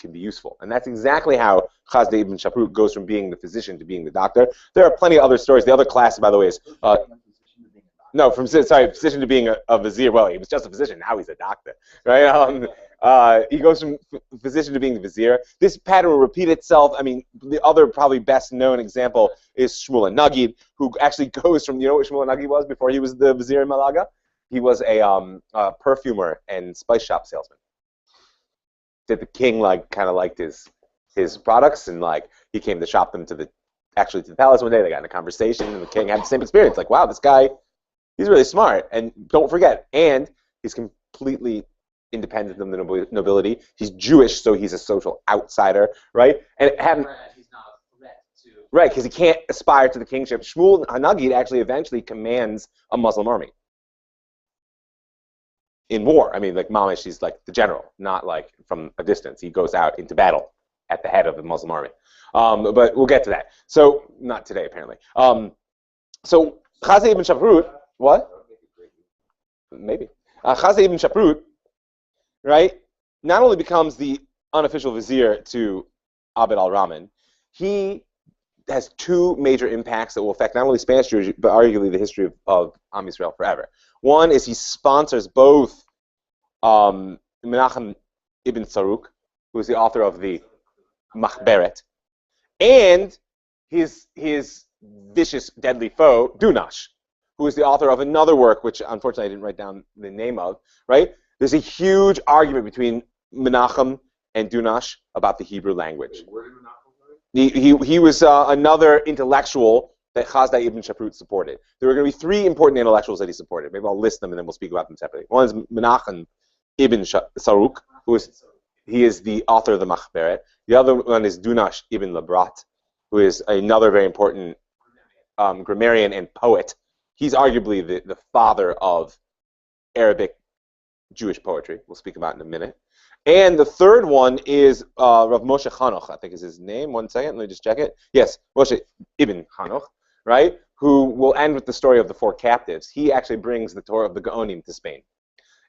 can be useful. And that's exactly how Chazai ibn Shaprut goes from being the physician to being the doctor. There are plenty of other stories. The other class, by the way, is... physician to being a vizier. Well, he was just a physician. Now he's a doctor, right? He goes from physician to being the vizier. This pattern will repeat itself. I mean, the other probably best known example is Shmuel Nagid, who actually goes from, what Shmuel Nagid was before he was the vizier in Malaga? He was a perfumer and spice shop salesman. That the king kind of liked his products, and he came to shop them to the palace one day. They got in a conversation, and the king had the same experience. Wow, this guy, he's really smart. And don't forget, and he's completely independent of the nobility. He's Jewish, so he's a social outsider, right? And he's not a threat to... Right, because he can't aspire to the kingship. Shmuel Hanagid actually eventually commands a Muslim army in war. I mean, Mamish, he's the general, not from a distance. He goes out into battle at the head of the Muslim army. But we'll get to that. So, not today, apparently. So, Chazai ibn Shaprut, what? Maybe. Chazai ibn Shaprut, right, not only becomes the unofficial vizier to Abd al-Rahman, he has two major impacts that will affect not only Spanish Jewry, but arguably the history of Am Yisrael forever. One is he sponsors both Menachem ibn Saruk, who is the author of the Machberet, and his vicious, deadly foe, Dunash, who is the author of another work, which unfortunately I didn't write down the name of, right? There's a huge argument between Menachem and Dunash about the Hebrew language. Where did Menachem go? He was another intellectual that Chazdai ibn Shaprut supported. There were going to be three important intellectuals that he supported. Maybe I'll list them and then we'll speak about them separately. One is Menachem ibn Saruk, he is the author of the Machberet. The other one is Dunash ibn Labrat, who is another very important grammarian and poet. He's arguably the father of Arabic Jewish poetry. We'll speak about in a minute. And the third one is Rav Moshe Chanoch, I think is his name. 1 second, let me just check it. Yes, Moshe ibn Chanoch, right? Who will end with the story of the four captives. He actually brings the Torah of the Gaonim to Spain.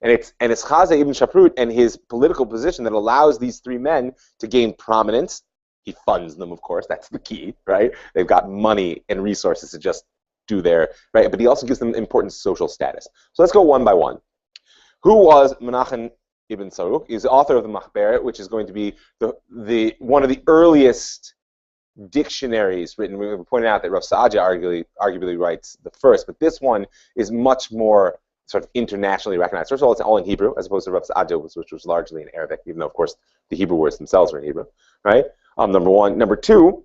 And it's Chazdai ibn Shaprut and his political position that allows these three men to gain prominence. He funds them, of course. That's the key, right? They've got money and resources to just do their, right? But he also gives them important social status. So let's go one by one. Who was Menachem ibn Saruk? He's the author of the Machberet, which is going to be the one of the earliest dictionaries written. We pointed out that Rav Saadia arguably writes the first, but this one is much more sort of internationally recognized. First of all, it's all in Hebrew, as opposed to Rav Saadia, which was largely in Arabic, even though, of course, the Hebrew words themselves are in Hebrew, right? Number one. Number two,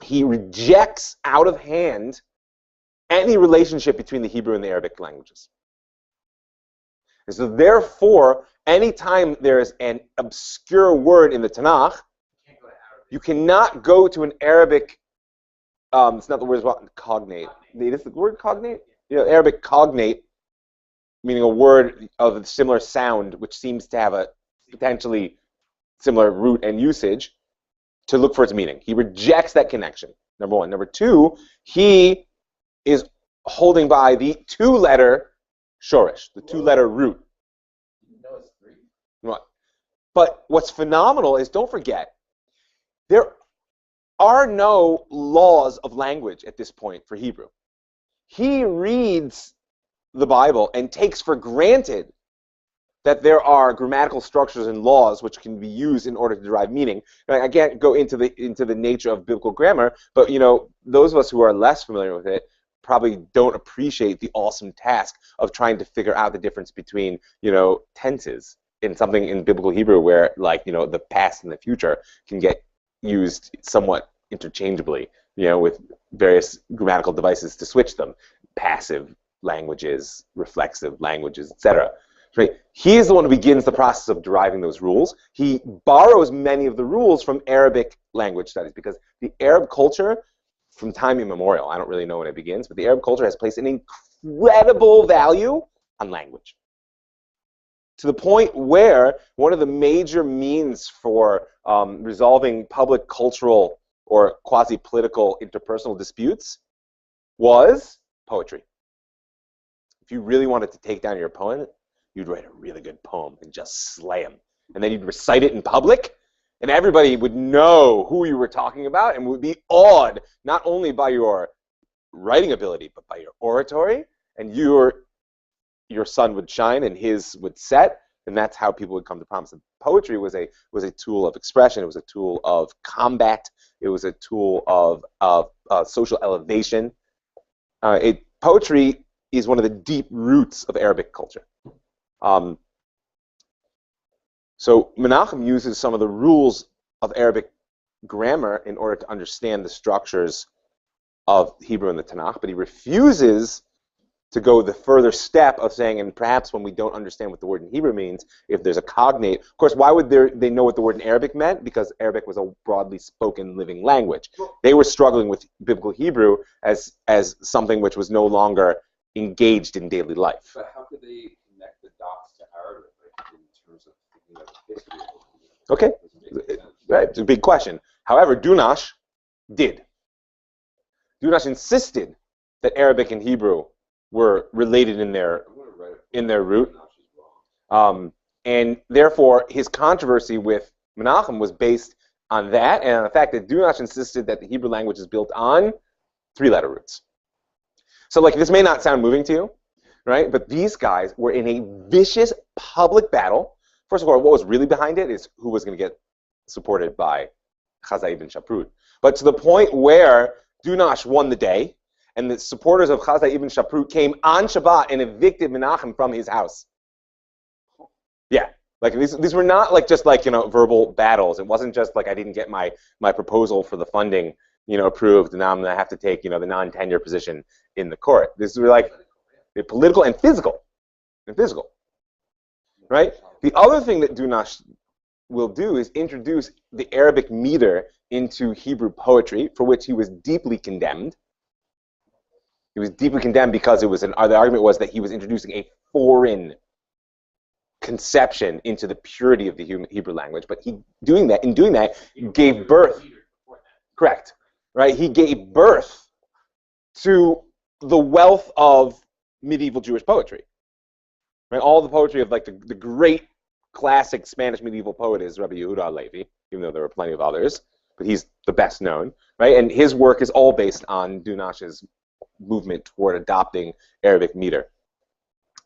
he rejects out of hand any relationship between the Hebrew and the Arabic languages. And so therefore, anytime there's an obscure word in the Tanakh, you cannot go to an Arabic, it's not the word, it's cognate. Is the word cognate? Yeah, Arabic cognate, meaning a word of a similar sound, which seems to have a potentially similar root and usage, to look for its meaning. He rejects that connection, number one. Number two, he is holding by the two-letter shorish, the two-letter root. No, it's 3. Right. But what's phenomenal is, don't forget, there are no laws of language at this point for Hebrew. He reads the Bible and takes for granted that there are grammatical structures and laws which can be used in order to derive meaning. Now, I can't go into the nature of biblical grammar, but those of us who are less familiar with it probably don't appreciate the awesome task of trying to figure out the difference between tenses in something in biblical Hebrew where the past and the future can get used somewhat interchangeably, with various grammatical devices to switch them, passive languages, reflexive languages, etc. Right? He is the one who begins the process of deriving those rules. He borrows many of the rules from Arabic language studies because the Arab culture, from time immemorial, I don't really know when it begins, but the Arab culture has placed an incredible value on language. To the point where one of the major means for resolving public cultural or quasi-political interpersonal disputes was poetry. If you really wanted to take down your opponent, you'd write a really good poem and just slay him. And then you'd recite it in public, and everybody would know who you were talking about and would be awed not only by your writing ability, but by your oratory, and your sun would shine and his would set, and that's how people would come to promise. And poetry was a tool of expression. It was a tool of combat. It was a tool of social elevation. Poetry is one of the deep roots of Arabic culture. So Menachem uses some of the rules of Arabic grammar in order to understand the structures of Hebrew and the Tanakh, but he refuses to go the further step of saying, and perhaps when we don't understand what the word in Hebrew means, if there's a cognate. Of course, why would they know what the word in Arabic meant? Because Arabic was a broadly spoken living language. They were struggling with biblical Hebrew as something which was no longer engaged in daily life. But how could they connect the dots to Arabic in terms of thinking of the history of it? Okay, right. It's a big question. However, Dunash did. Dunash insisted that Arabic and Hebrew were related in their root, and therefore his controversy with Menachem was based on that and on the fact that Dunash insisted that the Hebrew language is built on 3-letter roots. So like this may not sound moving to you, right? But these guys were in a vicious public battle. First of all, what was really behind it is who was going to get supported by Chazai ibn Shaprut. But to the point where Dunash won the day, and the supporters of Chazai ibn Shaprut came on Shabbat and evicted Menachem from his house. Yeah, like these were not like just like verbal battles. It wasn't just like I didn't get my proposal for the funding approved, and now I'm gonna have to take the non-tenure position in the court. This was like political and physical, right? The other thing that Dunash will do is introduce the Arabic meter into Hebrew poetry, for which he was deeply condemned. He was deeply condemned because the argument was that he was introducing a foreign conception into the purity of the Hebrew language. But in doing that, gave birth. Correct, right? He gave birth to the wealth of medieval Jewish poetry. Right? All the poetry of like the great classic Spanish medieval poet is Rabbi Yehuda Halevi, even though there were plenty of others, but he's the best known, right? And his work is all based on Dunash's movement toward adopting Arabic meter.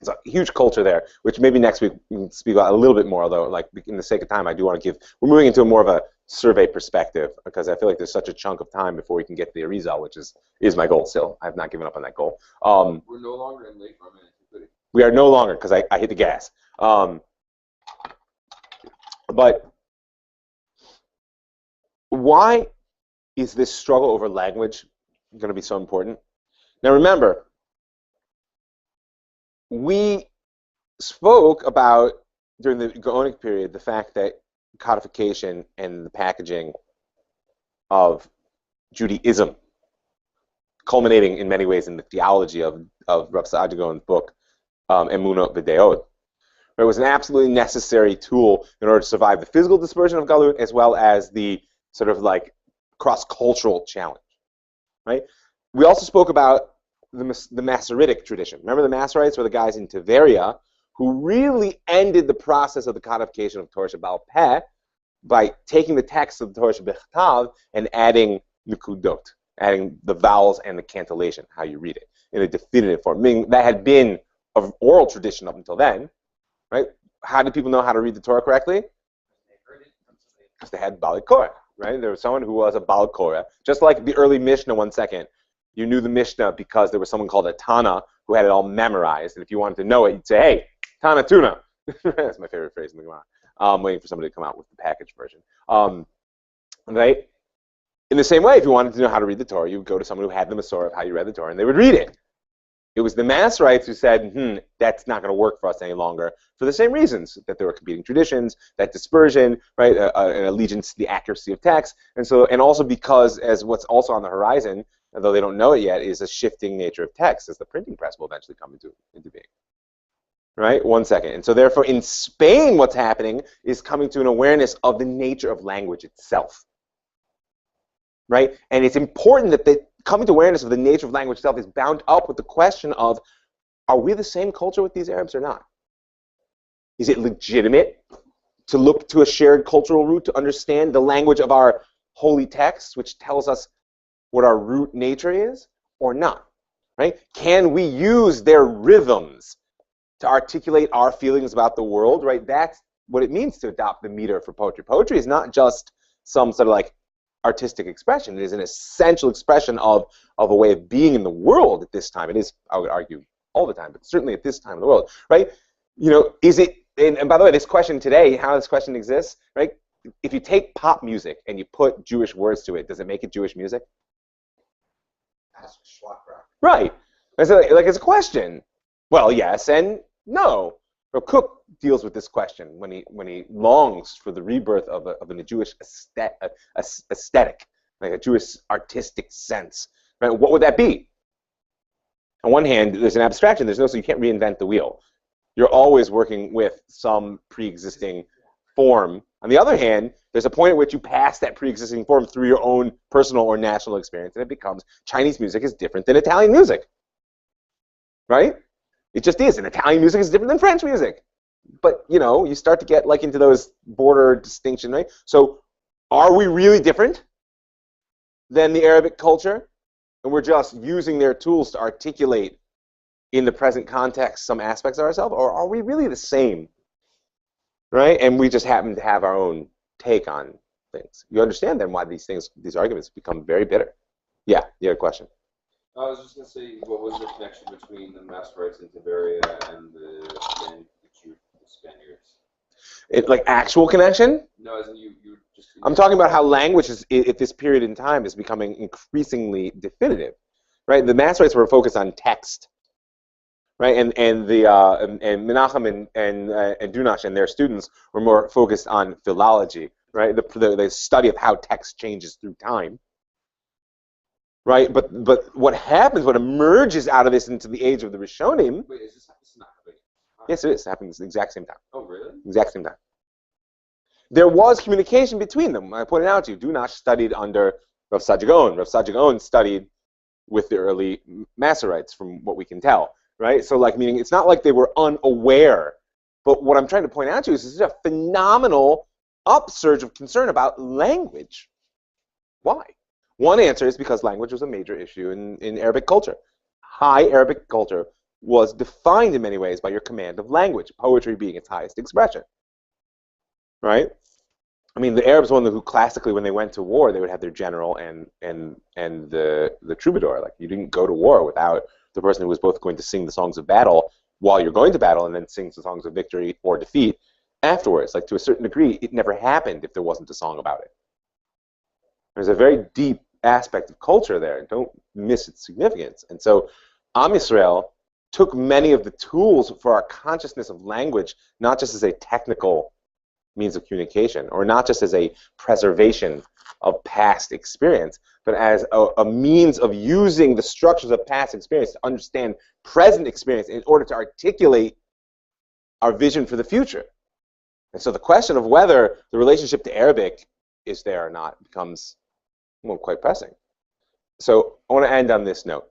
There's a huge culture there, which maybe next week we can speak about a little bit more, although like in the sake of time, I do want to we're moving into more of a survey perspective because I feel like there's such a chunk of time before we can get to the Arizal, which is my goal still. I have not given up on that goal. We're no longer in late from antiquity. We are no longer, because I hit the gas. But why is this struggle over language going to be so important? Now remember, we spoke about, during the Gaonic period, the fact that codification and the packaging of Judaism, culminating in many ways in the theology of Rav Saadia Gaon's book, Emunot V'Deot, it was an absolutely necessary tool in order to survive the physical dispersion of Galut as well as the sort of like cross-cultural challenge, right? We also spoke about the Masoretic tradition. Remember the Masoretes were the guys in Tiberia who really ended the process of the codification of Torah Shebaal Peh by taking the text of the Torah Shebechtav and adding Nikudot, adding the vowels and the cantillation, how you read it, in a definitive form. Meaning that had been an oral tradition up until then, right? How did people know how to read the Torah correctly? Because they had Baalei Korah, right? There was someone who was a Baalei Korah. Just like the early Mishnah, one second. You knew the Mishnah because there was someone called a Tana who had it all memorized. And if you wanted to know it, you'd say, hey, Tana Tuna. That's my favorite phrase in the Gemara. I'm waiting for somebody to come out with the package version. Right? In the same way, if you wanted to know how to read the Torah, you would go to someone who had the Masorah of how you read the Torah, and they would read it. It was the Masoretes who said, that's not going to work for us any longer, for the same reasons, that there were competing traditions, that dispersion, right, an allegiance to the accuracy of text, and also because, as what's also on the horizon, although they don't know it yet, is a shifting nature of text, as the printing press will eventually come into being. Right? One second. And so therefore, in Spain, what's happening is coming to an awareness of the nature of language itself. Right? And it's important that the coming to awareness of the nature of language itself is bound up with the question of, are we the same culture with these Arabs or not? Is it legitimate to look to a shared cultural root to understand the language of our holy texts, which tells us what our root nature is, or not? Right? Can we use their rhythms to articulate our feelings about the world? Right? That's what it means to adopt the meter for poetry. Poetry is not just some sort of like artistic expression. It is an essential expression of a way of being in the world at this time. It is, I would argue, all the time, but certainly at this time in the world, right? Is it, and by the way, this question today, how this question exists, right? If you take pop music and you put Jewish words to it, does it make it Jewish music? Ask Schlockrock. Right. It's a question. Well, yes and no. But Cook deals with this question when he longs for the rebirth of a Jewish aesthetic, like a Jewish artistic sense. Right? What would that be? On one hand, there's an abstraction. So you can't reinvent the wheel. You're always working with some pre-existing form. On the other hand, there's a point at which you pass that pre-existing form through your own personal or national experience, and it becomes Chinese music is different than Italian music. Right? It just is. And Italian music is different than French music. But, you start to get like into those border distinction, right? So Are we really different than the Arabic culture? And we're just using their tools to articulate in the present context some aspects of ourselves? Or are we really the same? Right? And we just happen to have our own take on things. You understand then why these arguments become very bitter. Yeah, you had a question. I was just going to say, what was the connection between the Masoretes in Tiberia and the Spaniards? Like actual connection? No, as in you just... I'm talking about how language is, at this period in time, is becoming increasingly definitive. Right? The Masoretes were focused on text. Right? And Menachem and Dunash and their students were more focused on philology. Right? The study of how text changes through time. Right, but what happens, what emerges out of this into the age of the Rishonim? Wait, is this not happening? Yes, it is happening at the exact same time. Oh, really? Exact same time. There was communication between them. I pointed out to you, Dunash studied under Rav Saadia Gaon. Rav Saadia Gaon studied with the early Masoretes, from what we can tell. Right, so like meaning it's not like they were unaware. But what I'm trying to point out to you is this is a phenomenal upsurge of concern about language. Why? One answer is because language was a major issue in Arabic culture. High Arabic culture was defined in many ways by your command of language, poetry being its highest expression. Right? I mean, the Arabs were who classically, when they went to war, they would have their general and the troubadour. Like, you didn't go to war without the person who was both going to sing the songs of battle while you're going to battle and then sings the songs of victory or defeat afterwards. Like, to a certain degree, it never happened if there wasn't a song about it. There's a very deep aspect of culture there. Don't miss its significance. And so Am Yisrael took many of the tools for our consciousness of language, not just as a technical means of communication, or not just as a preservation of past experience, but as a means of using the structures of past experience to understand present experience in order to articulate our vision for the future. And so the question of whether the relationship to Arabic is there or not becomes, well, quite pressing. So I want to end on this note.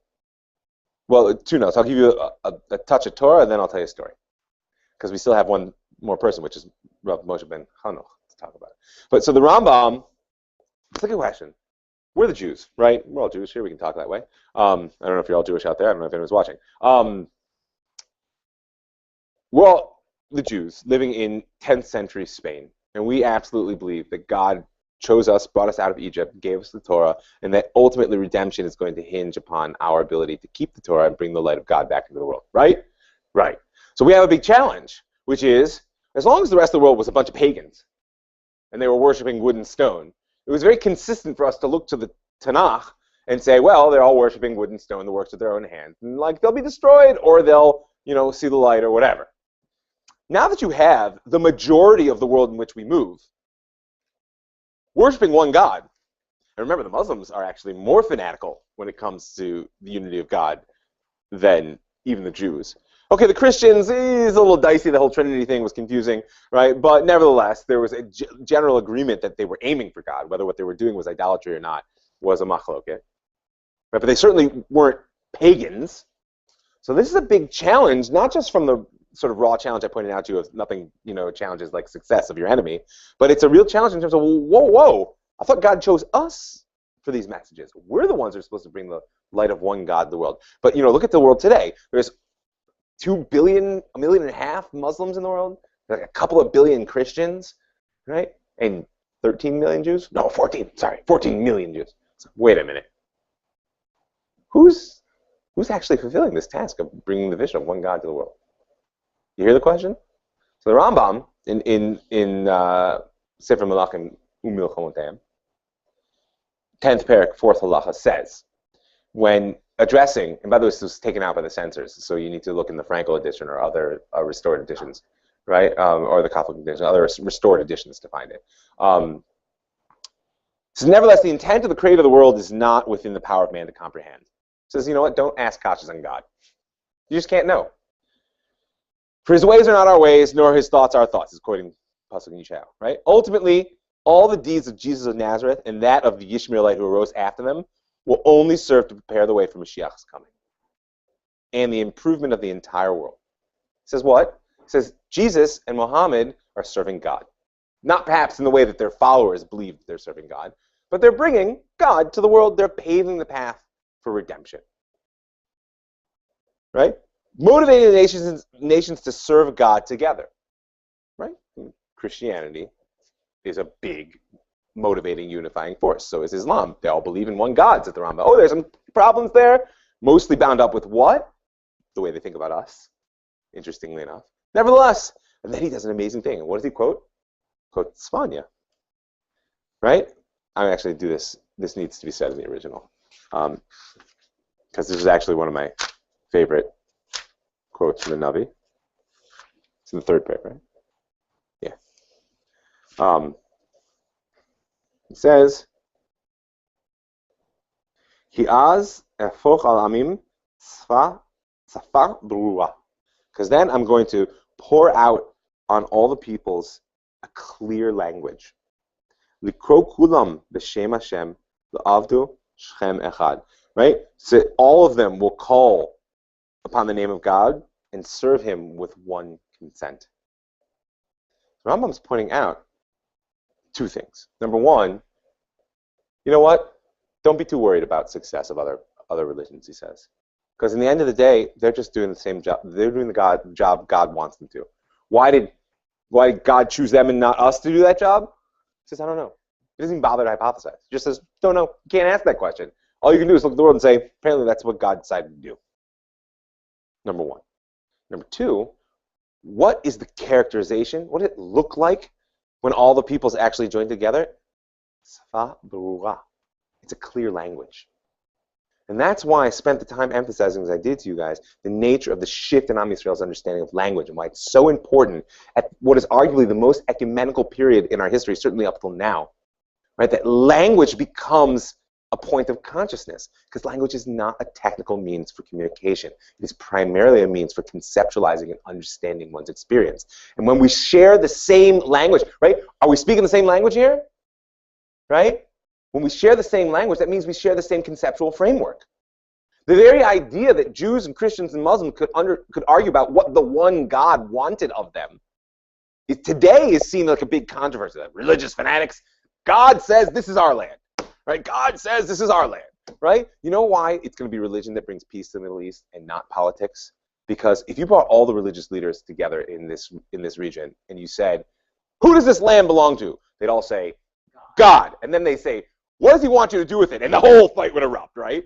Well, two notes. I'll give you a touch of Torah, and then I'll tell you a story. Because we still have one more person, which is Rav Moshe ben Hanoch, to talk about it. But so the Rambam, it's a good question. We're the Jews, right? We're all Jews here. We can talk that way. I don't know if you're all Jewish out there. I don't know if anyone's watching. We're all the Jews living in 10th century Spain. And we absolutely believe that God chose us, brought us out of Egypt, gave us the Torah, and that ultimately redemption is going to hinge upon our ability to keep the Torah and bring the light of God back into the world, right? Right. So we have a big challenge, which is, as long as the rest of the world was a bunch of pagans, and they were worshiping wood and stone, it was very consistent for us to look to the Tanakh and say, well, they're all worshiping wood and stone, the works of their own hands, and like they'll be destroyed, or they'll, see the light or whatever. Now that you have the majority of the world in which we move worshiping one God. And remember, the Muslims are actually more fanatical when it comes to the unity of God than even the Jews. Okay, the Christians, it's a little dicey. The whole Trinity thing was confusing, right? But nevertheless, there was a general agreement that they were aiming for God. Whether what they were doing was idolatry or not was a machloket. Right? But they certainly weren't pagans. So this is a big challenge, not just from the sort of raw challenge I pointed out to you of nothing, challenges like success of your enemy, but it's a real challenge in terms of, whoa, I thought God chose us for these messages. We're the ones who are supposed to bring the light of one God to the world. But, look at the world today. There's 2 billion, 1.5 million Muslims in the world, like a couple of billion Christians, right? And 13 million Jews? No, 14 million Jews. So, wait a minute. Who's actually fulfilling this task of bringing the vision of one God to the world? You hear the question? So the Rambam in Sefer Melachim Umilchamoteim, 10th parak, 4th halacha, says, when addressing, and by the way, this was taken out by the censors, so you need to look in the Frankel edition or other restored editions, right? Or the Catholic edition, other restored editions to find it. So nevertheless, the intent of the creator of the world is not within the power of man to comprehend. It says, you know what? Don't ask kashas on God. You just can't know. For his ways are not our ways, nor his thoughts our thoughts, is quoting Pasuk in Yeshayahu, right? Ultimately, all the deeds of Jesus of Nazareth and that of the Yishmaelite who arose after them will only serve to prepare the way for Mashiach's coming and the improvement of the entire world. It says what? It says Jesus and Muhammad are serving God. Not perhaps in the way that their followers believe they're serving God, but they're bringing God to the world. They're paving the path for redemption. Right? Motivating the nations to serve God together. Right? Christianity is a big motivating, unifying force. So is Islam. They all believe in one God, said the Rambam. Oh, there's some problems there. Mostly bound up with what? The way they think about us, interestingly enough. Nevertheless, and then he does an amazing thing. And what does he quote? Quote Svanya. Right? I actually do this. This needs to be said in the original. Because this is actually one of my favorite quotes from the Navi. It's in the third paragraph, right? Yeah. It says, Hi'az efoch al amim safar brura. Because then I'm going to pour out on all the peoples a clear language. Likro kulam b'shem Hashem l'avdu shchem echad. Right? So all of them will call upon the name of God and serve him with one consent. The Rambam's pointing out two things. Number one, you know what? Don't be too worried about success of other religions, he says. Because in the end of the day, they're just doing the same job. They're doing the job God wants them to. Why did God choose them and not us to do that job? He says, I don't know. He doesn't even bother to hypothesize. He just says, don't know. You can't ask that question. All you can do is look at the world and say, apparently that's what God decided to do. Number one. Number two, what is the characterization? What did it look like when all the peoples actually joined together? Safa berura. It's a clear language. And that's why I spent the time emphasizing, as I did to you guys, the nature of the shift in Am Yisrael's understanding of language and why it's so important at what is arguably the most ecumenical period in our history, certainly up till now, right? That language becomes a point of consciousness, because language is not a technical means for communication. It is primarily a means for conceptualizing and understanding one's experience. And when we share the same language, right? Are we speaking the same language here? Right? When we share the same language, that means we share the same conceptual framework. The very idea that Jews and Christians and Muslims could argue about what the one God wanted of them today is seen like a big controversy. Like religious fanatics, God says this is our land. Right? God says this is our land. Right? You know why it's going to be religion that brings peace to the Middle East and not politics? Because if you brought all the religious leaders together in this region and you said, who does this land belong to? They'd all say, God. And then they say, what does he want you to do with it? And the whole fight would erupt, right?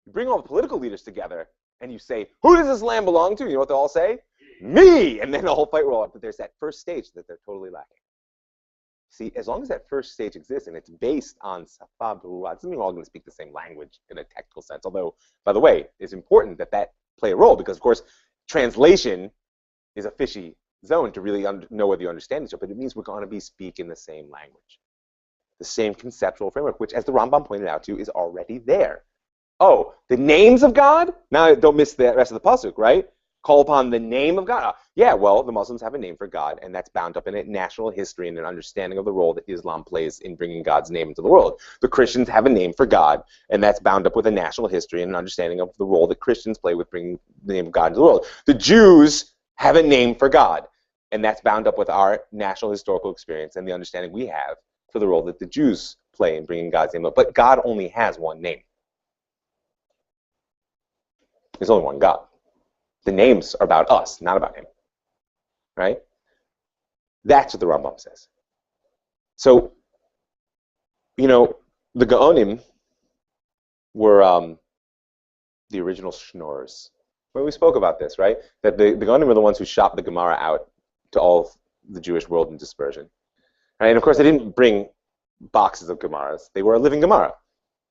You bring all the political leaders together and you say, who does this land belong to? You know what they'll all say? Me! And then the whole fight will erupt. But there's that first stage that they're totally lacking. See, as long as that first stage exists and it's based on Safa Berura, it doesn't mean we're all going to speak the same language in a technical sense. Although, by the way, it's important that that play a role because, of course, translation is a fishy zone to really know whether you understand each other, but it means we're going to be speaking the same language. The same conceptual framework, which, as the Rambam pointed out to you, is already there. Oh, the names of God? Now, don't miss the rest of the pasuk, right? Call upon the name of God. Yeah, well, the Muslims have a name for God, and that's bound up in a national history and an understanding of the role that Islam plays in bringing God's name into the world. The Christians have a name for God, and that's bound up with a national history and an understanding of the role that Christians play with bringing the name of God into the world. The Jews have a name for God, and that's bound up with our national historical experience and the understanding we have for the role that the Jews play in bringing God's name up. But God only has one name. There's only one God. The names are about us, not about him. Right? That's what the Rambam says. So, you know, the Gaonim were the original schnorrers. Well, we spoke about this, right? That the Gaonim were the ones who shopped the Gemara out to all the Jewish world in dispersion. Right? And of course, they didn't bring boxes of Gemaras. They were a living Gemara.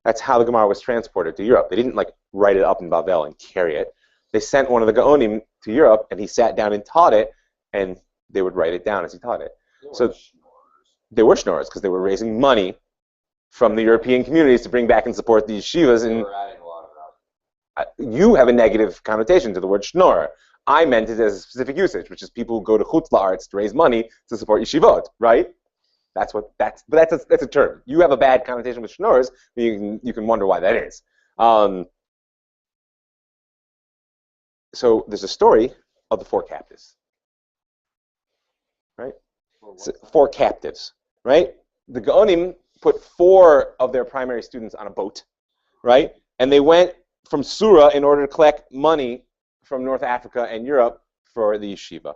That's how the Gemara was transported to Europe. They didn't like write it up in Bavel and carry it. They sent one of the Gaonim to Europe, and he sat down and taught it, and they would write it down as he taught it. So they were schnorrers because they were raising money from the European communities to bring back and support these yeshivas. And you have a negative connotation to the word schnorrer. I meant it as a specific usage, which is people who go to Chutz La'aretz to raise money to support yeshivot, right? That's a term. You have a bad connotation with schnorrers. You can wonder why that is. So there's a story of the four captives, right? 4 captives, right? The Gaonim put 4 of their primary students on a boat, right? And they went from Sura in order to collect money from North Africa and Europe for the yeshiva.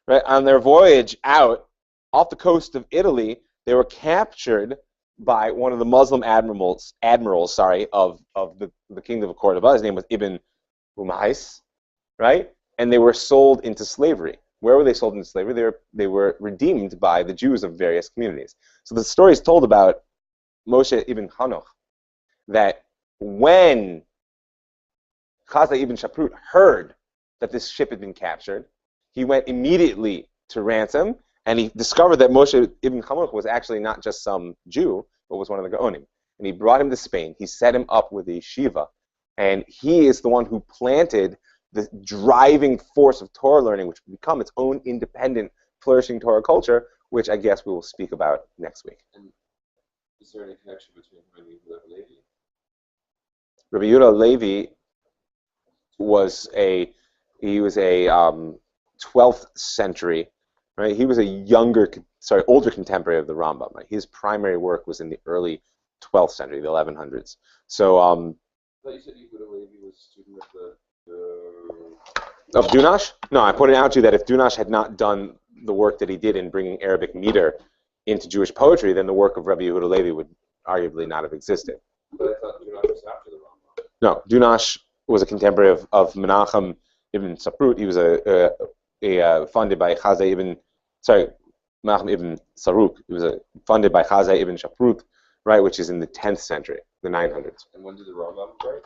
Right? On their voyage out off the coast of Italy, they were captured by one of the Muslim admirals of the kingdom of Cordoba. His name was Ibn Umais, right? And they were sold into slavery. Where were they sold into slavery? They were redeemed by the Jews of various communities. So the story is told about Moshe ibn Hanoch, that when Chazai ibn Shaprut heard that this ship had been captured, he went immediately to ransom, and he discovered that Moshe ibn Hanoch was actually not just some Jew, but was one of the Gaonim. And he brought him to Spain. He set him up with a yeshiva, and he is the one who planted the driving force of Torah learning, which will become its own independent, flourishing Torah culture, which I guess we will speak about next week. And is there any connection between him and Yehuda Levi? Rabbi Yehuda Levi was a 12th century, right? He was a older contemporary of the Rambam. Right? His primary work was in the early 12th century, the 1100s. So, I thought you said Yehuda Levi was a student of the of Dunash? No, I pointed out to you that if Dunash had not done the work that he did in bringing Arabic meter into Jewish poetry, then the work of Rabbi Yehuda Levi would arguably not have existed. But I thought Dunash was after the Rambam. No, Dunash was a contemporary of Menachem ibn Saprut. He was funded by Menachem ibn Saruk. He was funded by Chazai ibn Shaprut, right, which is in the 10th century, the 900s. And when did the Rambam write?